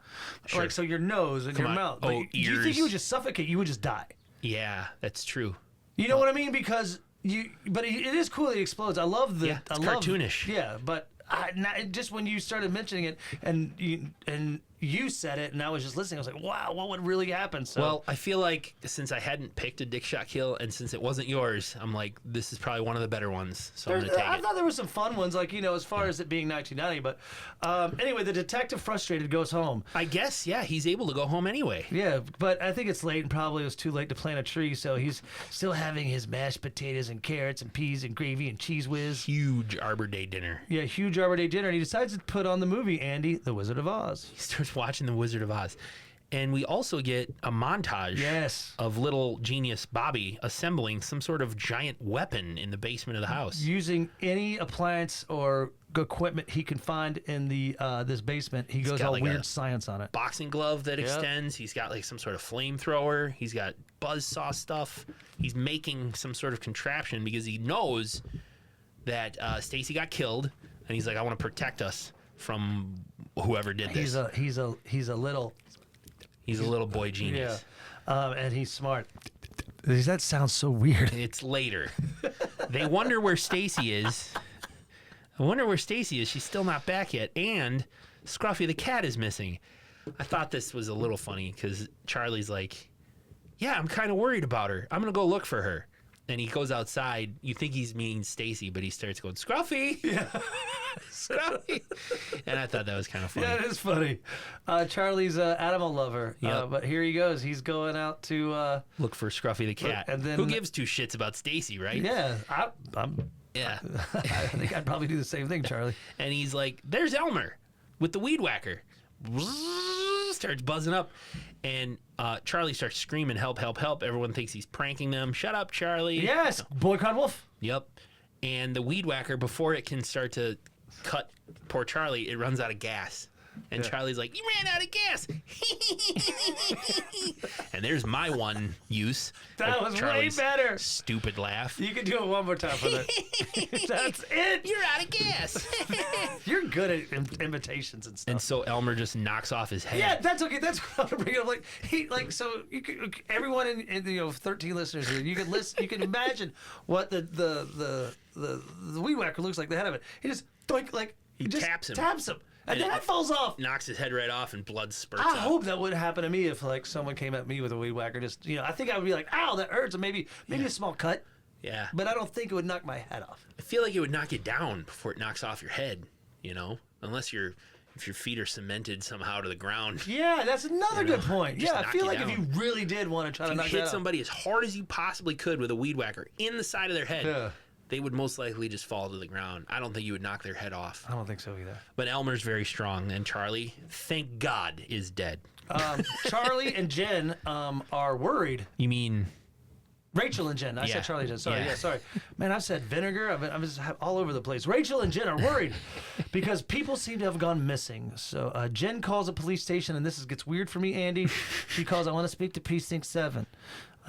Sure. Like, so your nose and Come your on. mouth. Oh, But do you think ears. you would just suffocate? You would just die. Yeah, that's true. You know what I mean? Because but it is cool that he explodes. I love the. Yeah, it's I love, cartoonish. Yeah, but just when you started mentioning it and you said it and I was just listening, I was like, wow, what would really happen? So, Well, I feel like since I hadn't picked a dick shot kill and since it wasn't yours, I'm like, this is probably one of the better ones. So I'm going to take I it. thought there were some fun ones, like, you know, as far as it being 1990. But anyway, the detective, frustrated, goes home. I guess, yeah, he's able to go home anyway. Yeah, but I think it's late and probably it was too late to plant a tree, so he's still having his mashed potatoes and carrots and peas and gravy and cheese whiz. Huge Arbor Day dinner. Yeah, huge Arbor Day dinner, and he decides to put on the movie Andy, the Wizard of Oz. He starts watching The Wizard of Oz. And we also get a montage Yes. of little genius Bobby assembling some sort of giant weapon in the basement of the house. Using any appliance or equipment he can find in the this basement, he goes got all like weird a science on it. Boxing glove that extends. He's got like some sort of flamethrower. He's got buzzsaw stuff. He's making some sort of contraption because he knows that Stacy got killed, and he's like, I want to protect us from whoever did this. He's a little He's a little boy genius. and he's smart. That sounds so weird. It's later. They wonder where Stacy is. I wonder where Stacy is. She's still not back yet. And Scruffy the cat is missing. I thought this was a little funny because Charlie's like, yeah, I'm kind of worried about her. I'm going to go look for her. And he goes outside. You think he's meaning Stacy, but he starts going, Scruffy. Yeah. Scruffy. And I thought that was kind of funny. Yeah, it is funny. Charlie's an animal lover. Yep. But here he goes. He's going out to... Look for Scruffy the cat. And then- Who gives two shits about Stacy, right? yeah, I'm... Yeah. I think I'd probably do the same thing, Charlie. And he's like, there's Elmer with the weed whacker. Starts buzzing up. And Charlie starts screaming, help, help, help. Everyone thinks he's pranking them. Shut up, Charlie. Yes, boycott wolf. Yep. And the weed whacker, before it can start to cut poor Charlie, it runs out of gas. And Charlie's like, you ran out of gas. And there's my one use. That of was Charlie's way better. stupid laugh. You can do it one more time for that. That's it. You're out of gas. You're good at imitations and stuff. And so Elmer just knocks off his head. Yeah, that's okay. That's what I'm bringing up. So you could, everyone in 13 listeners here, you can listen. You can imagine what the weed whacker looks like. The head of it. He just He just taps him. and And that it- falls off. Knocks his head right off and blood spurts I out. hope that would happen to me if someone came at me with a weed whacker. Just I think I would be like, ow, that hurts, and maybe a small cut. Yeah. But I don't think it would knock my head off. I feel like it would knock you down before it knocks off your head, unless if your feet are cemented somehow to the ground. Yeah, that's another good point. just Yeah, I knock feel you like if down. you really did want to try to You knock hit that somebody as hard as you possibly could with a weed whacker in the side of their head. Yeah. They would most likely just fall to the ground. I don't think you would knock their head off. I don't think so either. But Elmer's very strong, and Charlie, thank God, is dead. Charlie and Jen are worried. You mean Rachel and Jen. I Yeah. said Charlie and Jen. Sorry, Yeah. sorry. Man, I've said vinegar. I was all over the place. Rachel and Jen are worried because people seem to have gone missing. So Jen calls a police station, and this gets weird for me, Andy. She calls, I want to speak to Precinct 7.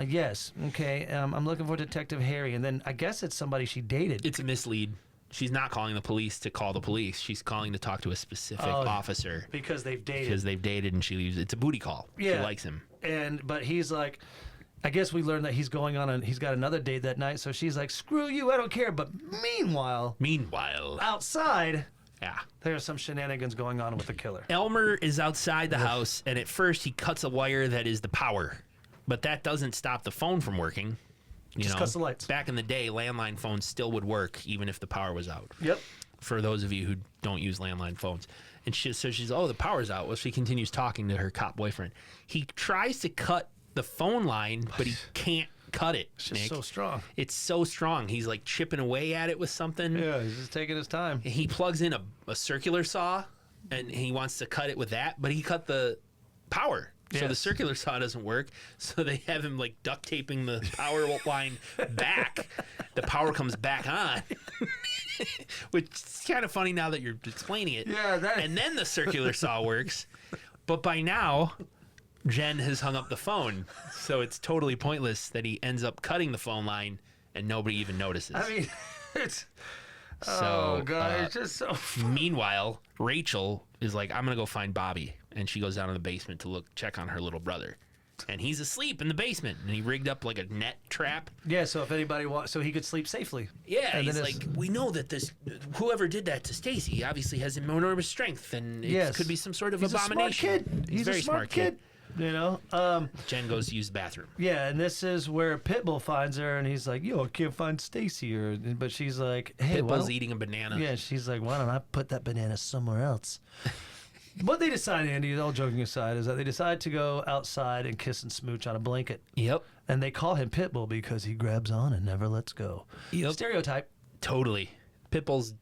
Yes, okay. I'm looking for Detective Harry. And then I guess it's somebody she dated. it's a mislead? She's not calling the police to call the police. She's calling to talk to a specific officer because they've dated. because they've dated, and it's a booty call. Yeah. She likes him. But he's like, I guess we learned that he's going on he's got another date that night. So she's like, screw you, I don't care. But meanwhile, outside, yeah. there are some shenanigans going on with the killer. Elmer is outside the house, and at first he cuts a wire that is the power, but that doesn't stop the phone from working. Just cuts the lights. Back in the day, landline phones still would work even if the power was out. Yep. For those of you who don't use landline phones. And she's the power's out. Well, she continues talking to her cop boyfriend. He tries to cut the phone line, but he can't cut it. It's just Nick. so strong. It's so strong. He's like chipping away at it with something. Yeah, he's just taking his time. He plugs in a circular saw, and he wants to cut it with that, but he cut the power. So the Yes. circular saw doesn't work. So they have him like duct taping the power line back. The power comes back on, which is kind of funny now that you're explaining it. Yeah, And then the circular saw works. But by now, Jen has hung up the phone. So it's totally pointless that he ends up cutting the phone line and nobody even notices. I mean, it's... So, oh, God, it's just so... Meanwhile, Rachel is like, I'm going to go find Bobby. And she goes down in the basement to check on her little brother. And he's asleep in the basement. And he rigged up like a net trap. Yeah, so if anybody wants... So he could sleep safely. Yeah, And he's then like, we know that whoever did that to Stacy obviously has enormous strength. And it Yes. could be some sort of He's abomination. a smart kid. He's a very a smart kid. Jen goes to use the bathroom. Yeah, and this is where Pitbull finds her, and he's like, yo, I can't find Stacy. But she's like, hey, Pitbull's eating a banana. Yeah, she's like, why don't I put that banana somewhere else? What they decide, Andy, all joking aside, is that they decide to go outside and kiss and smooch on a blanket. Yep. And they call him Pitbull because he grabs on and never lets go. Yep. Stereotype. Totally. Pitbulls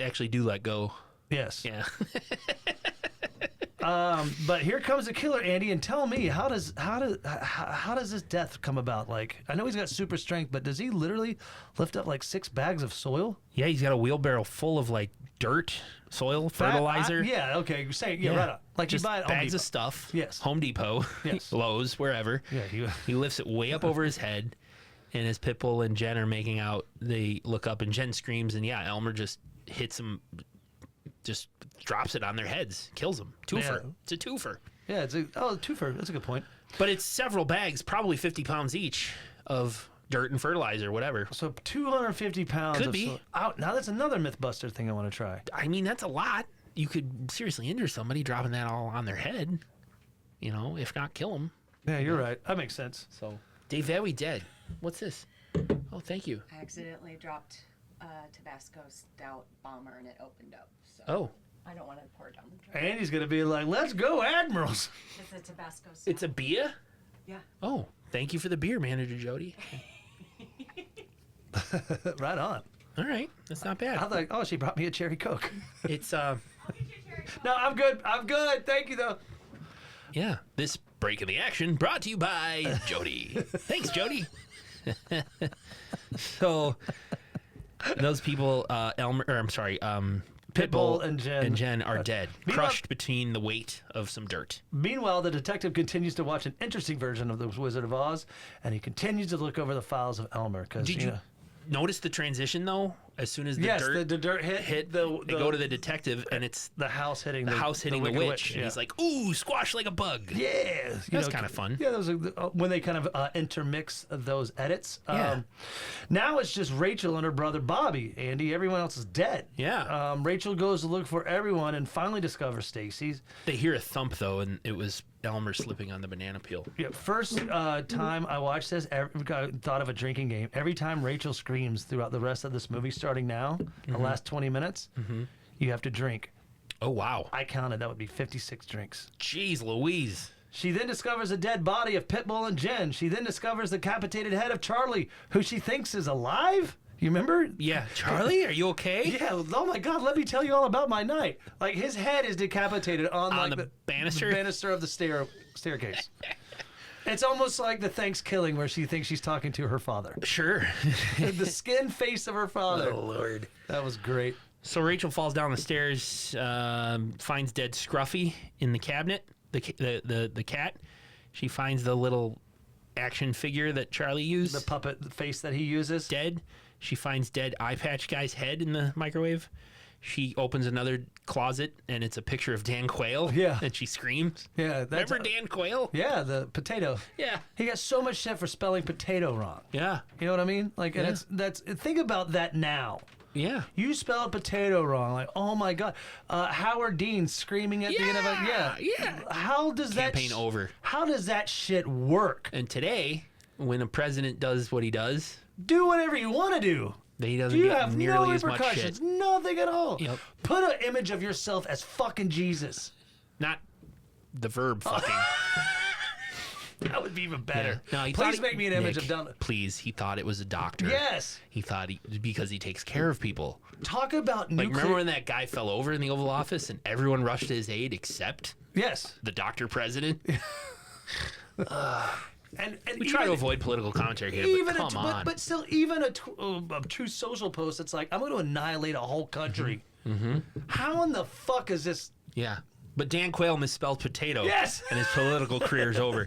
actually do let go. Yes. Yeah. But here comes the killer, Andy, and tell me, how does this death come about? Like, I know he's got super strength, but does he literally lift up like 6 bags of soil? Yeah, he's got a wheelbarrow full of like dirt, soil, fertilizer. Yeah, okay. Say right on. Like just you buy it at bags Home of stuff. Yes. Home Depot. Yes. Lowe's, wherever. Yeah, He lifts it way up over his head, and as Pitbull and Jen are making out, they look up, and Jen screams, and yeah, Elmer just hits him, just drops it on their heads, kills them. Twofer. Yeah. It's a twofer. Yeah, it's a twofer. That's a good point. But it's several bags, probably 50 pounds each, of dirt and fertilizer, whatever. So 250 pounds. Could of be. soil. Now that's another MythBuster thing I want to try. I mean, that's a lot. you could seriously injure somebody dropping that all on their head. You know, if not kill them. Yeah, you're right. That makes sense. So Dave Very dead. What's this? Oh, thank you. I accidentally dropped Tabasco Stout Bomber and it opened up. So Oh. I don't want to pour it down the drain. Andy's gonna be like, "Let's go, Admirals." It's a Tabasco Stout. It's a beer? Yeah. Oh, thank you for the beer, Manager Jody. Right on. All right, that's not I bad. was like, "Oh, she brought me a cherry Coke." It's No, I'm good. I'm good. Thank you, though. yeah. This break in the action brought to you by Jody. Thanks, Jody. So those people, Pitbull and Jen. are dead, Meanwhile- crushed between the weight of some dirt. Meanwhile, the detective continues to watch an interesting version of The Wizard of Oz, and he continues to look over the files of Elmer. Because Did you notice the transition though? As soon as the yes, dirt the dirt hit they go to the detective, and it's the house hitting the house hitting the Wicked witch, and yeah. he's like, "Ooh, squash like a bug." Yeah, That's kind of fun. Yeah, that was when they kind of intermix those edits. Yeah. Now it's just Rachel and her brother Bobby. Andy, everyone else is dead. Yeah. Rachel goes to look for everyone and finally discovers Stacy's. They hear a thump though, and it was Elmer slipping on the banana peel. Yeah, first time I watched this, I thought of a drinking game. Every time Rachel screams throughout the rest of this movie, starting now, the last 20 minutes, you have to drink. Oh wow! I counted, that would be 56 drinks. Jeez Louise. She then discovers the dead body of Pitbull and Jen. She then discovers the decapitated head of Charlie, who she thinks is alive. You remember? Yeah, Charlie, are you okay? Yeah. Oh my God! Let me tell you all about my night. Like his head is decapitated on like the banister? the banister of the staircase. It's almost like the Thanksgiving where she thinks she's talking to her father. Sure. The skin face of her father. Oh Lord. That was great. So Rachel falls down the stairs, finds dead Scruffy in the cabinet. The cat. She finds the little action figure that Charlie used. The puppet face that he uses. Dead. She finds dead eye patch guy's head in the microwave. She opens another closet and it's a picture of Dan Quayle. Yeah. And she screams. Yeah. That's Remember Dan Quayle? Yeah, the potato. Yeah. He got so much shit for spelling potato wrong. Yeah. You know what I mean? Like, and Yeah. that's think about that now. Yeah. You spelled potato wrong. Like, oh my God. Howard Dean screaming at the end of it. Yeah. Yeah. How does Campaign over. How does that shit work? And today, when a president does what he does, Do whatever you want to do. he doesn't You get have nearly no as much repercussions. shit. Nothing at all. Yep. Put an image of yourself as fucking Jesus. Not the verb fucking. That would be even better. No, he thought Please make me an image Nick, of Donald. Please, he thought it was a doctor. Yes. He thought because he takes care of people. Talk about Like, nuclear. remember when that guy fell over in the Oval Office and everyone rushed to his aid except Yes. the doctor president? And We try to avoid political commentary here, but come on. But still, even a true social post, it's like, I'm going to annihilate a whole country. Mm-hmm. How in the fuck is this? Yeah. But Dan Quayle misspelled potato. Yes! And his political career's over.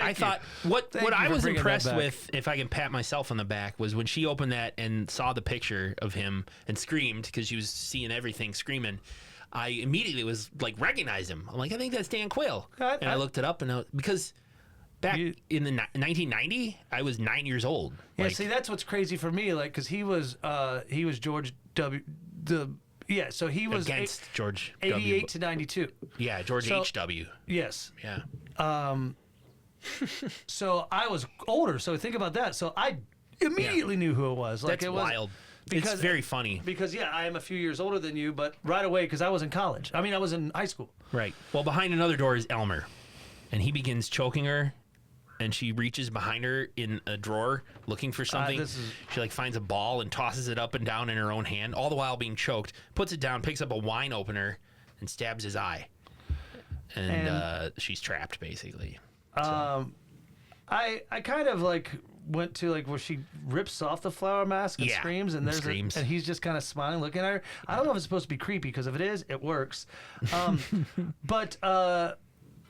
I thought what Thank you I for was bringing that impressed back. with, if I can pat myself on the back, was when she opened that and saw the picture of him and screamed because she was seeing everything screaming. I immediately was like, recognized him. I'm like, I think that's Dan Quayle. And I looked it up and because back in the 1990, I was 9 years old. Yeah, Like, see, that's what's crazy for me. Like, because he was George W. Yeah, so he was against George 88 W. to 92. Yeah, George So- H.W. Yes. Yeah. So I was older. So think about that. So I immediately knew who it was. Like, That's it was wild. because- It's very funny. Because yeah, I am a few years older than you, but right away because I was in college. I mean, I was in high school. Right. Well, behind another door is Elmer, and he begins choking her, and she reaches behind her in a drawer looking for something. this is- She like finds a ball and tosses it up and down in her own hand, all the while being choked. Puts it down, picks up a wine opener, and stabs his eye. And she's trapped basically. I kind of like went to like where she rips off the flower mask and Yeah, screams, and there's screams. and he's just kind of smiling, looking at her. I don't know if it's supposed to be creepy because if it is, it works. But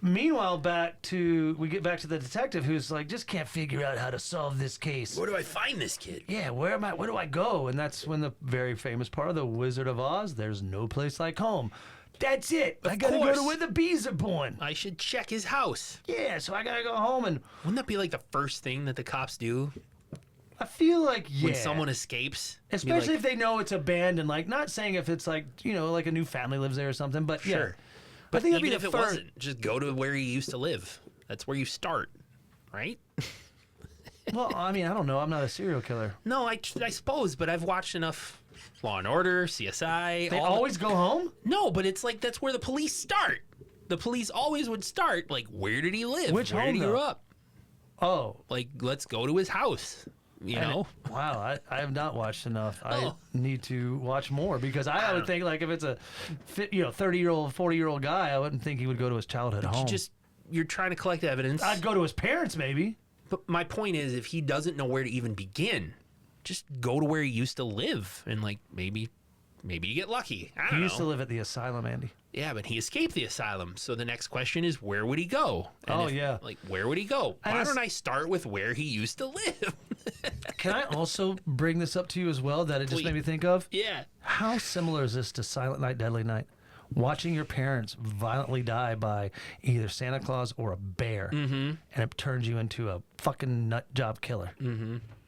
meanwhile, we get back to the detective who's like, just can't figure out how to solve this case. Where do I find this kid? Yeah, where do I go? And that's when the very famous part of the Wizard of Oz, there's no place like home. That's it. I gotta go course. to where the bees are born. I should check his house. Yeah, so I gotta go home and Wouldn't that be like the first thing that the cops do? I feel like, yeah. When someone escapes. be Especially like, if they know it's abandoned. Like, not saying if it's like, like a new family lives there or something, but yeah. Sure. I But think that'd even be if the it first. wasn't, just go to where he used to live. That's where you start, right? Well, I mean, I don't know. I'm not a serial killer. No, I suppose, but I've watched enough Law and Order, CSI. They all the- always go home? No, but it's like that's where the police start. The police always would start like, where did he live? Which where home, did he though? grow up? Oh. Like, let's go to his house. You know? Wow, I have not watched enough. I Oh. need to watch more because I would think like if it's a 30-year-old, 40-year-old guy, I wouldn't think he would go to his childhood home. You're trying to collect evidence. I'd go to his parents maybe. But my point is, if he doesn't know where to even begin, just go to where he used to live, and like maybe you get lucky. I He don't used to know. live at the asylum, Andy. Yeah, but he escaped the asylum. So the next question is, where would he go? And Oh, yeah. Like, where would he go? And Why it's- don't I start with where he used to live? Can I also bring this up to you as well that it just made Please. me think of? Yeah. How similar is this to Silent Night, Deadly Night? Watching your parents violently die by either Santa Claus or a bear, and it turns you into a fucking nut job killer.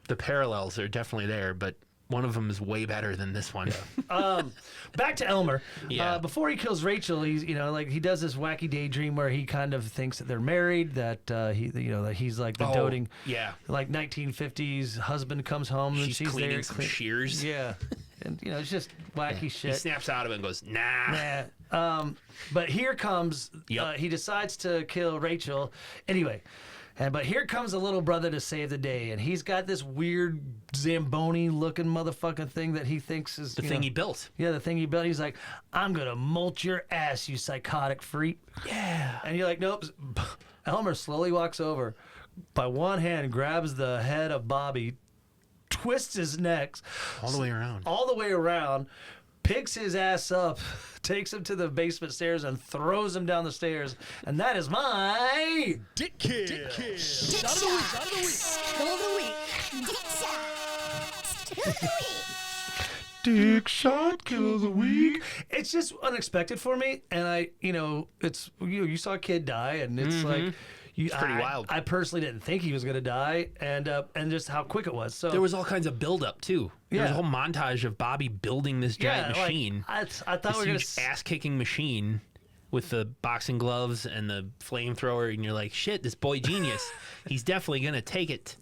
The parallels are definitely there, but one of them is way better than this one. Back to Elmer. Yeah. Before he kills Rachel, he's he does this wacky daydream where he kind of thinks that they're married. That that he's like the doting, Yeah. like 1950s husband comes home and She's she's cleaning there. some shears. Yeah, and it's just wacky He shit. snaps out of it and goes, nah. Nah. But here comes. Yep. He decides to kill Rachel. Anyway. But here comes the little brother to save the day, and he's got this weird Zamboni-looking motherfucking thing that he thinks is The thing he built. Yeah, the thing he built. He's like, I'm gonna mulch your ass, you psychotic freak. Yeah. And you're like, nope. Elmer slowly walks over, by one hand grabs the head of Bobby, twists his neck All the way around. all the way around, picks his ass up, takes him to the basement stairs, and throws him down the stairs. And that is my Dick kill. Shot of the week. Skill of the week. Dick shot. Skill of the week. Dick Shot Kill of the Week. It's just unexpected for me, and it's you saw a kid die, and it's like. It's pretty wild. I personally didn't think he was gonna die, and just how quick it was. So There was all kinds of buildup too. There was a Yeah. whole montage of Bobby building this giant like, machine. I thought This we were gonna. huge ass-kicking machine with the boxing gloves and the flamethrower, and you're like, shit, this boy genius. He's definitely gonna take it,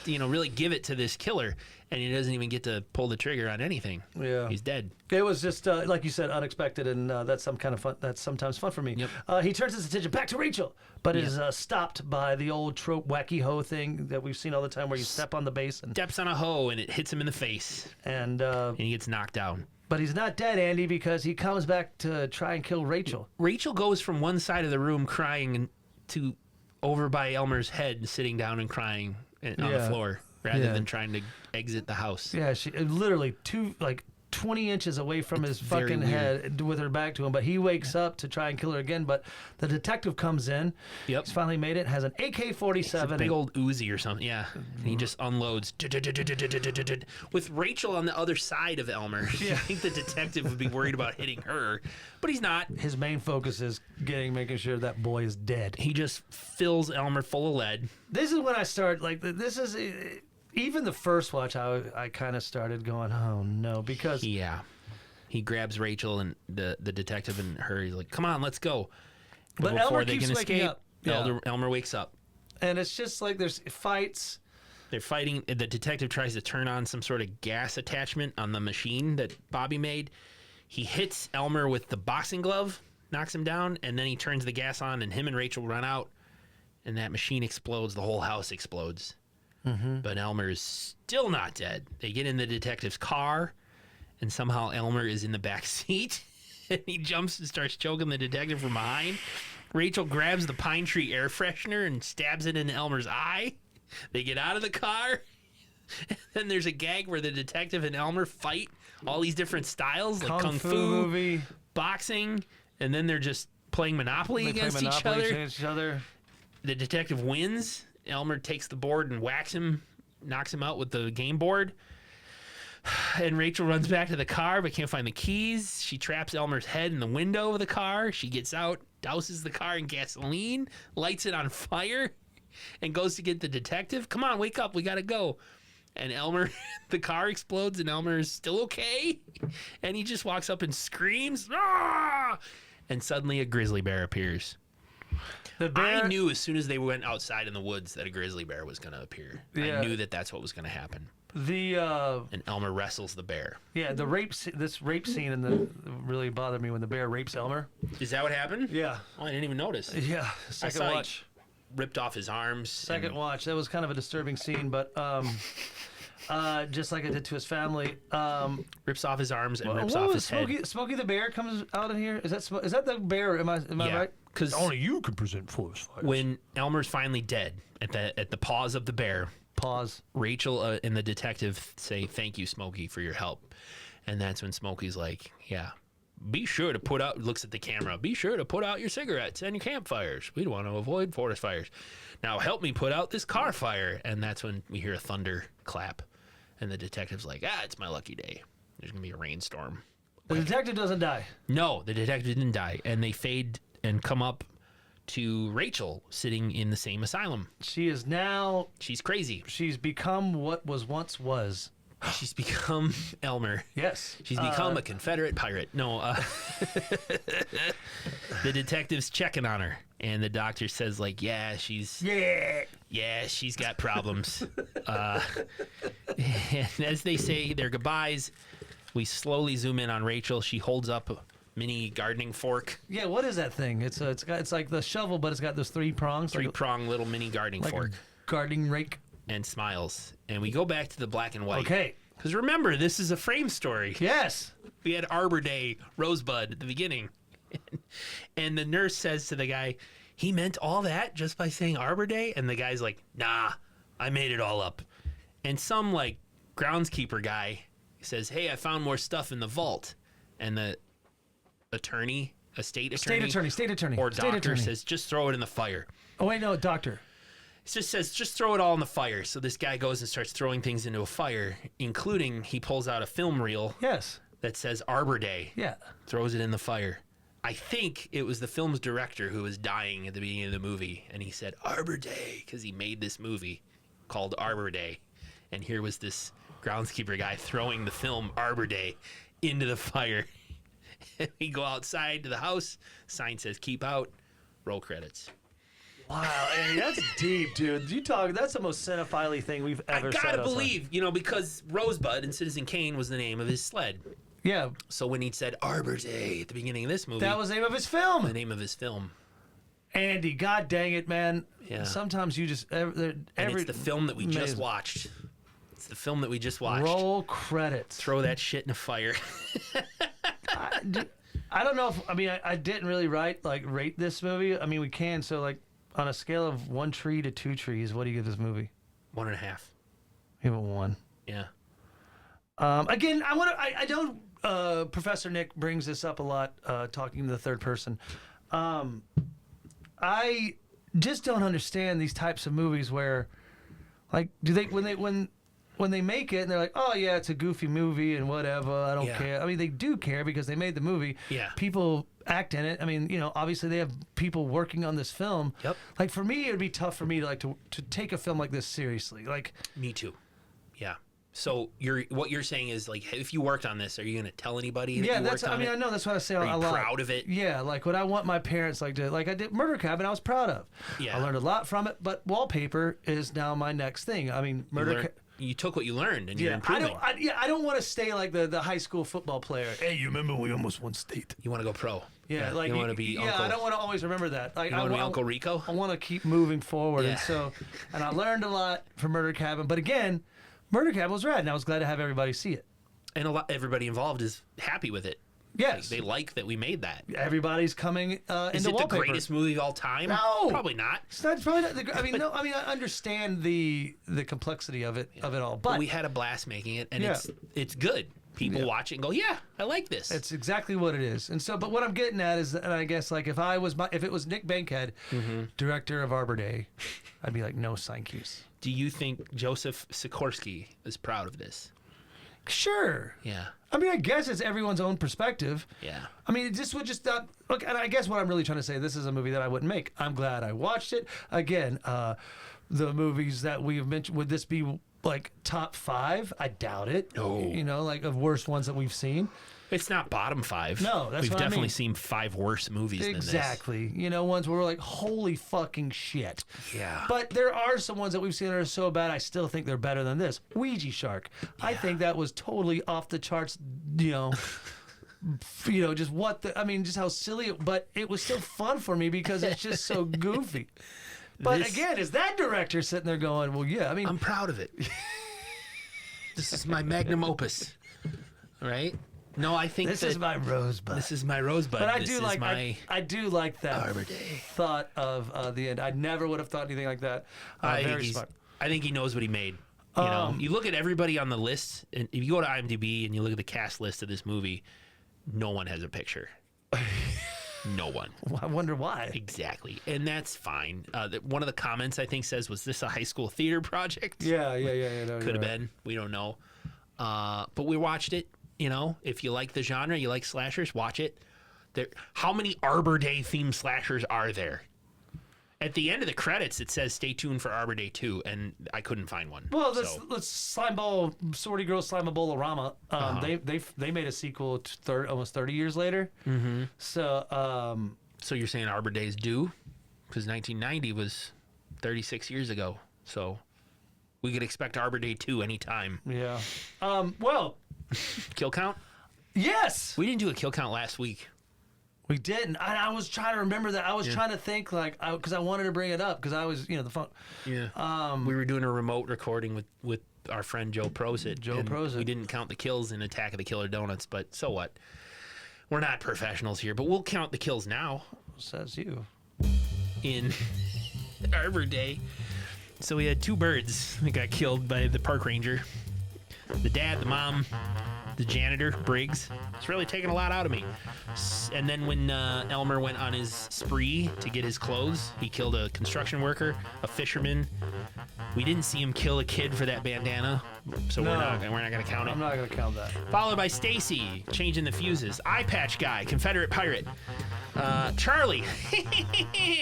really give it to this killer, and he doesn't even get to pull the trigger on anything. Yeah. He's dead. It was just like you said, unexpected, and that's some kind of fun. That's sometimes fun for me. Yep. He turns his attention back to Rachel, but is stopped by the old trope wacky hoe thing that we've seen all the time, where you step on the base Steps on a hoe and it hits him in the face, and and he gets knocked down. but he's not dead, Andy, because he comes back to try and kill Rachel. Rachel goes from one side of the room crying to over by Elmer's head, sitting down and crying on the Yeah. floor, rather Yeah. than trying to exit the house. Yeah, she literally 20 inches away from his very fucking weird. head with her back to him, but he wakes up to try and kill her again. But the detective comes in. Yep. He's finally made it. Has an It's AK-47. a big old Uzi or something, yeah. And he just unloads with Rachel on the other side of Elmer. I think the detective would be worried about hitting her, but he's not. His main focus is making sure that boy is dead. He just fills Elmer full of lead. This is when I start this is even the first watch. I kind of started going, oh no, because Yeah. He grabs Rachel and the detective and her. He's like, "Come on, let's go." But Elmer keeps waking up. Yeah. Elmer wakes up. and it's just like there's fights. They're fighting. The detective tries to turn on some sort of gas attachment on the machine that Bobby made. He hits Elmer with the boxing glove, knocks him down, and then he turns the gas on, and him and Rachel run out, and that machine explodes. The whole house explodes. But Elmer is still not dead. They get in the detective's car, and somehow Elmer is in the back seat, and he jumps and starts choking the detective from behind. Rachel grabs the pine tree air freshener and stabs it in Elmer's eye. They get out of the car. And then there's a gag where the detective and Elmer fight all these different styles, like kung fu, movie. boxing, and then they're just playing Monopoly They play against Monopoly each other. against each other. The detective wins. Elmer takes the board and whacks him, knocks him out with the game board. And Rachel runs back to the car but can't find the keys. She traps Elmer's head in the window of the car. She gets out, douses the car in gasoline, lights it on fire, and goes to get the detective. Come on, wake up. We got to go. And Elmer, the car explodes, and Elmer is still okay. And he just walks up and screams, "Ah!" And suddenly a grizzly bear appears. The bear, I knew as soon as they went outside in the woods that a grizzly bear was going to appear. Yeah. I knew that that's what was going to happen. And Elmer wrestles the bear. the this rape scene in the really bothered me when the bear rapes Elmer. Is that what happened? Yeah. Oh, I didn't even notice. Yeah. I Second saw watch. he ripped off his arms. Second watch. That was kind of a disturbing scene, but just like I did to his family. Rips off his arms and rips What off was his head. Smokey the Bear comes out in here. Is that the bear? Am I Yeah. right? Because Only you can present forest fires. when Elmer's finally dead at the paws of the bear, Pause. Rachel and the detective say, "Thank you, Smokey, for your help." And that's when Smokey's like, "Yeah, be sure to put out," looks at the camera, "be sure to put out your cigarettes and your campfires. We'd want to avoid forest fires. Now help me put out this car fire." And that's when we hear a thunder clap. And the detective's like, "It's my lucky day. There's going to be a rainstorm." The detective doesn't die. No, the detective didn't die. And they fade and come up to Rachel sitting in the same asylum. She is now. She's crazy. She's become what was once was. She's become Elmer. Yes. She's become a Confederate pirate. No, the detective's checking on her, and the doctor says, like, yeah, she's got problems. And as they say their goodbyes, we slowly zoom in on Rachel. She holds up a mini gardening fork, Yeah. What is that thing? It's like the shovel, but it's got those three prongs. three-prong little mini gardening like fork, a gardening rake. and smiles. And we go back to the black and white. Okay. Because remember, this is a frame story. Yes. We had Arbor Day, Rosebud at the beginning. And the nurse says to the guy, "He meant all that just by saying Arbor Day?" And the guy's like, "Nah, I made it all up." And some like groundskeeper guy says, "Hey, I found more stuff in the vault." And the attorney, state attorney, or doctor says, "Just throw it in the fire." Oh wait, no, doctor. It just says, "Just throw it all in the fire." So this guy goes and starts throwing things into a fire, including he pulls out a film reel Yes. that says Arbor Day. Yeah. Throws it in the fire. I think it was the film's director who was dying at the beginning of the movie, and he said Arbor Day because he made this movie called Arbor Day. And here was this groundskeeper guy throwing the film Arbor Day into the fire. And we go outside to the house. Sign says "Keep out." Roll credits. Wow, Andy, that's deep, dude. That's the most cinephile thing we've ever said. I gotta outside. believe, because Rosebud and Citizen Kane was the name of his sled. Yeah, So when he said Arbor Day at the beginning of this movie, that was the name of his film. the name of his film. Andy, god dang it, man. Yeah. Sometimes you just And it's the film that we just amazing. watched. It's the film that we just watched. Roll credits. Throw that shit in a fire. I don't know if I didn't really rate this movie. I mean, we can. So like on a scale of 1 tree to 2 trees, what do you give this movie? 1.5. Give it 1. Yeah. Again, I don't. Professor Nick brings this up a lot, talking to the third person. I just don't understand these types of movies where, like, do they when they make it and they're like, oh yeah, it's a goofy movie and whatever, I don't Yeah. care. I mean, they do care because they made the movie. Yeah. People act in it. I mean, obviously they have people working on this film. Yep. Like for me, it would be tough for me to take a film like this seriously. Like, Me too. Yeah. So what you're saying is, like, if you worked on this, are you going to tell anybody that yeah, you that's. worked on I it? know that's what I say Are a you lot. proud of it? Yeah, like what I want my parents like I did Murder Cabin. I was proud of. Yeah. I learned a lot from it, but wallpaper is now my next thing. I mean, You took what you learned and you're Yeah, improving. I don't want to stay like the high school football player. Hey, you remember we almost won state? You want to go pro. Yeah, like you want to be Uncle. I don't want to always remember that. Like, You want to be Uncle Rico? I want to keep moving forward, Yeah. and I learned a lot from Murder Cabin. But again, Murder Cabin was rad, and I was glad to have everybody see it. And everybody involved is happy with it. Yes, They like that we made that. everybody's coming Is into it the wallpaper. greatest movie of all time? No! Probably not. It's not probably not the, I mean, no. I mean, I understand the complexity of it all, but We had a blast making it, and Yeah. it's good. People watch it and go, "Yeah, I like this." it's exactly what it is. And so, but what I'm getting at is, that, and I guess like if it was Nick Bankhead, director of Arbor Day, I'd be like, no, thank yous. Do you think Joseph Sikorsky is proud of this? Sure. Yeah. I mean, I guess it's everyone's own perspective. Yeah. I mean, it just would just not look. And I guess what I'm really trying to say, this is a movie that I wouldn't make. I'm glad I watched it. Again, the movies that we've mentioned, would this be like top 5. I doubt it. No. You know, like of worst ones that we've seen. It's not bottom 5. No, that's We've what I definitely mean. seen 5 worse movies than this. Exactly. You know, ones where we're like, holy fucking shit. Yeah. But there are some ones that we've seen that are so bad, I still think they're better than this. Ouija Shark. I think that was totally off the charts, you know. Just just how silly but it was still fun for me because it's just so goofy. But again, is that director sitting there going, well, yeah, I mean, I'm proud of it. This is my magnum opus. Right? No, I think this is my rosebud. This is my rosebud. But I This do is like my I do like that Arbor Day. thought of the end. I never would have thought anything like that. Very smart. I think he knows what he made. You know, you look at everybody on the list, and if you go to IMDb and you look at the cast list of this movie, no one has a picture. No one. I wonder why. Exactly. And that's fine. One of the comments, I think, says, was this a high school theater project? Yeah. No, Could you're have right. been. We don't know. But we watched it. You know, if you like the genre, you like slashers, watch it. How many Arbor Day themed slashers are there? At the end of the credits, it says "Stay tuned for Arbor Day 2," and I couldn't find one. Well, let's Slime Ball, Sorty Girl, Slime Bolorama. They made a sequel almost 30 years later. Mm-hmm. So So you're saying Arbor Day is due? Because 1990 was 36 years ago. So we could expect Arbor Day 2 anytime. yeah. Well, Kill count? yes, We didn't do a kill count last week. we didn't. I was trying to remember that. I was trying to think because I wanted to bring it up because I was the phone. Yeah. We were doing a remote recording with our friend Joe Prosit. Joe and Prosit. We didn't count the kills in Attack of the Killer Donuts, but so what? We're not professionals here, but we'll count the kills now Says you. in Arbor Day. So we had 2 birds that got killed by the park ranger. The dad, the mom, the janitor, Briggs. It's really taking a lot out of me. And then when Elmer went on his spree to get his clothes, he killed a construction worker, a fisherman. We didn't see him kill a kid for that bandana, so No. we're not going to count it. I'm not gonna count that. Followed by Stacy, changing the fuses. Eye patch guy, Confederate pirate. Charlie,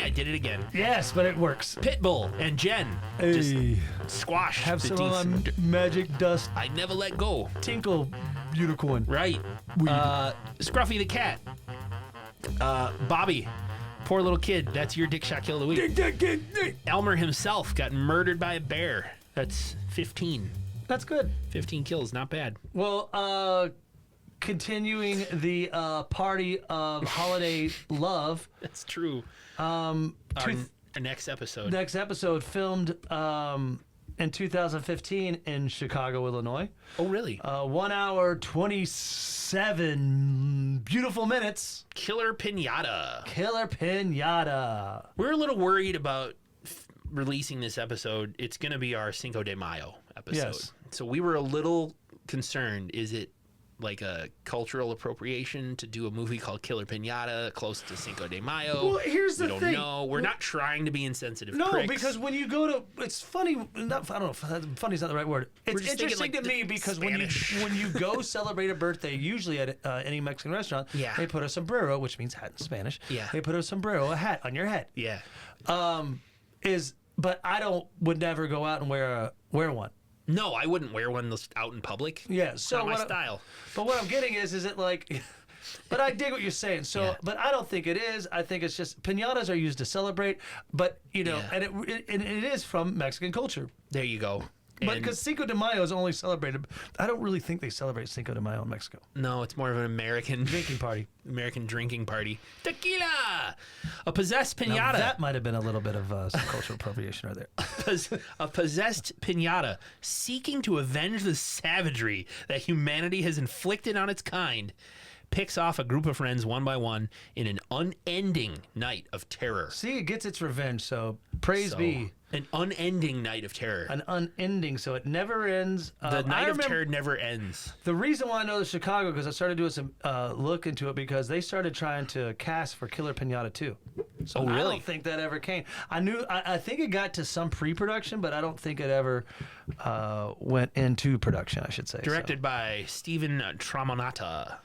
I did it again. Yes, but it works. Pitbull and Jen, just Hey, squash have the some of my magic dust I never let go. tinkle unicorn. Right. Scruffy the cat. Bobby, poor little kid. That's your dick shot kill of the week. Elmer himself got murdered by a bear. That's 15. That's good. 15 kills, not bad. Well, continuing the party of holiday love. That's true. Our Our next episode. next episode filmed in 2015 in Chicago, Illinois. Oh, really? 1 hour 27 beautiful minutes. Killer Pinata. Killer Pinata. We're a little worried about releasing this episode. It's going to be our Cinco de Mayo episode. Yes. So we were a little concerned. Is it like a cultural appropriation to do a movie called Killer Pinata close to Cinco de Mayo? Well, here's the we don't thing. know. We're not trying to be insensitive No, pricks. because when you go to, it's funny. I don't know if funny is not the right word. It's just thinking, interesting like, to me the because Spanish. when you go celebrate a birthday, usually at any Mexican restaurant, Yeah. they put a sombrero, which means hat in Spanish. Yeah. They put a sombrero, a hat on your head. Yeah. But I would never go out and wear one. No, I wouldn't wear one out in public. Yeah, It's so not my what style. But what I'm getting is it like? But I dig what you're saying. So, Yeah. but I don't think it is. I think it's just piñatas are used to celebrate. But Yeah. and it is from Mexican culture. There you go. But And- because Cinco de Mayo is only celebrated, I don't really think they celebrate Cinco de Mayo in Mexico. No, it's more of an American Drinking party. drinking party. Tequila, a possessed Now, pinata. that might have been a little bit of some cultural appropriation right there. A possessed pinata seeking to avenge the savagery that humanity has inflicted on its kind, picks off a group of friends one by one in an unending night of terror. See, it gets its revenge. So praise be. An unending night of terror. An unending, so it never ends. The night of terror never ends. The reason why I know the Chicago, because I started doing some look into it, because they started trying to cast for Killer Pinata 2. So Oh, really? I don't think that ever came. I think it got to some pre-production, but I don't think it ever went into production, I should say. Directed by Stephen Tramontana.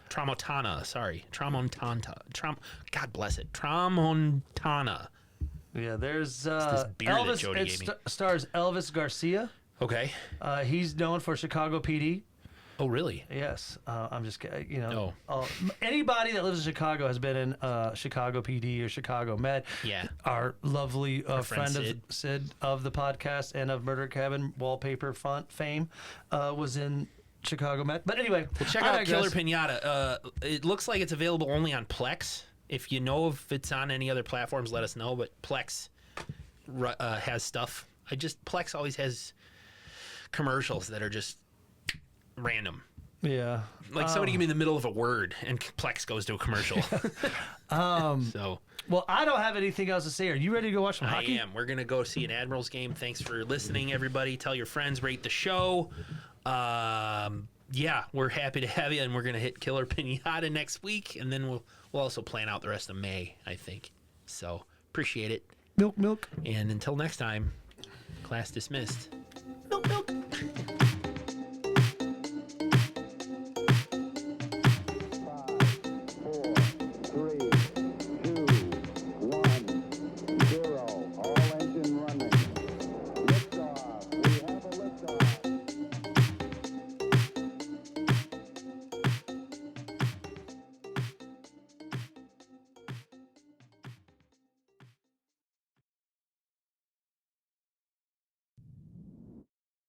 God bless it. Tramontana. Yeah, there's this beer that Elvis. Jody It gave me. stars Elvis Garcia. Okay. He's known for Chicago PD. Oh, really? Yes, I'm just Oh. anybody that lives in Chicago has been in Chicago PD or Chicago Med. Yeah. Our lovely friend friend of Sid of the podcast and of Murder Cabin wallpaper font fame was in Chicago Med. But anyway, Well, check out Killer Pinata. It looks like it's available only on Plex. If you know if it's on any other platforms, let us know. But Plex has stuff. Plex always has commercials that are just random. Yeah. Like somebody give me in the middle of a word and Plex goes to a commercial. So Well, I don't have anything else to say. Are you ready to go watch some I hockey? am. We're going to go see an Admirals game. Thanks for listening, everybody. Tell your friends, rate the show. Yeah, we're happy to have you, and we're going to hit Killer Pinata next week, and then we'll also plan out the rest of May, I think. So, appreciate it. Milk. And until next time, class dismissed.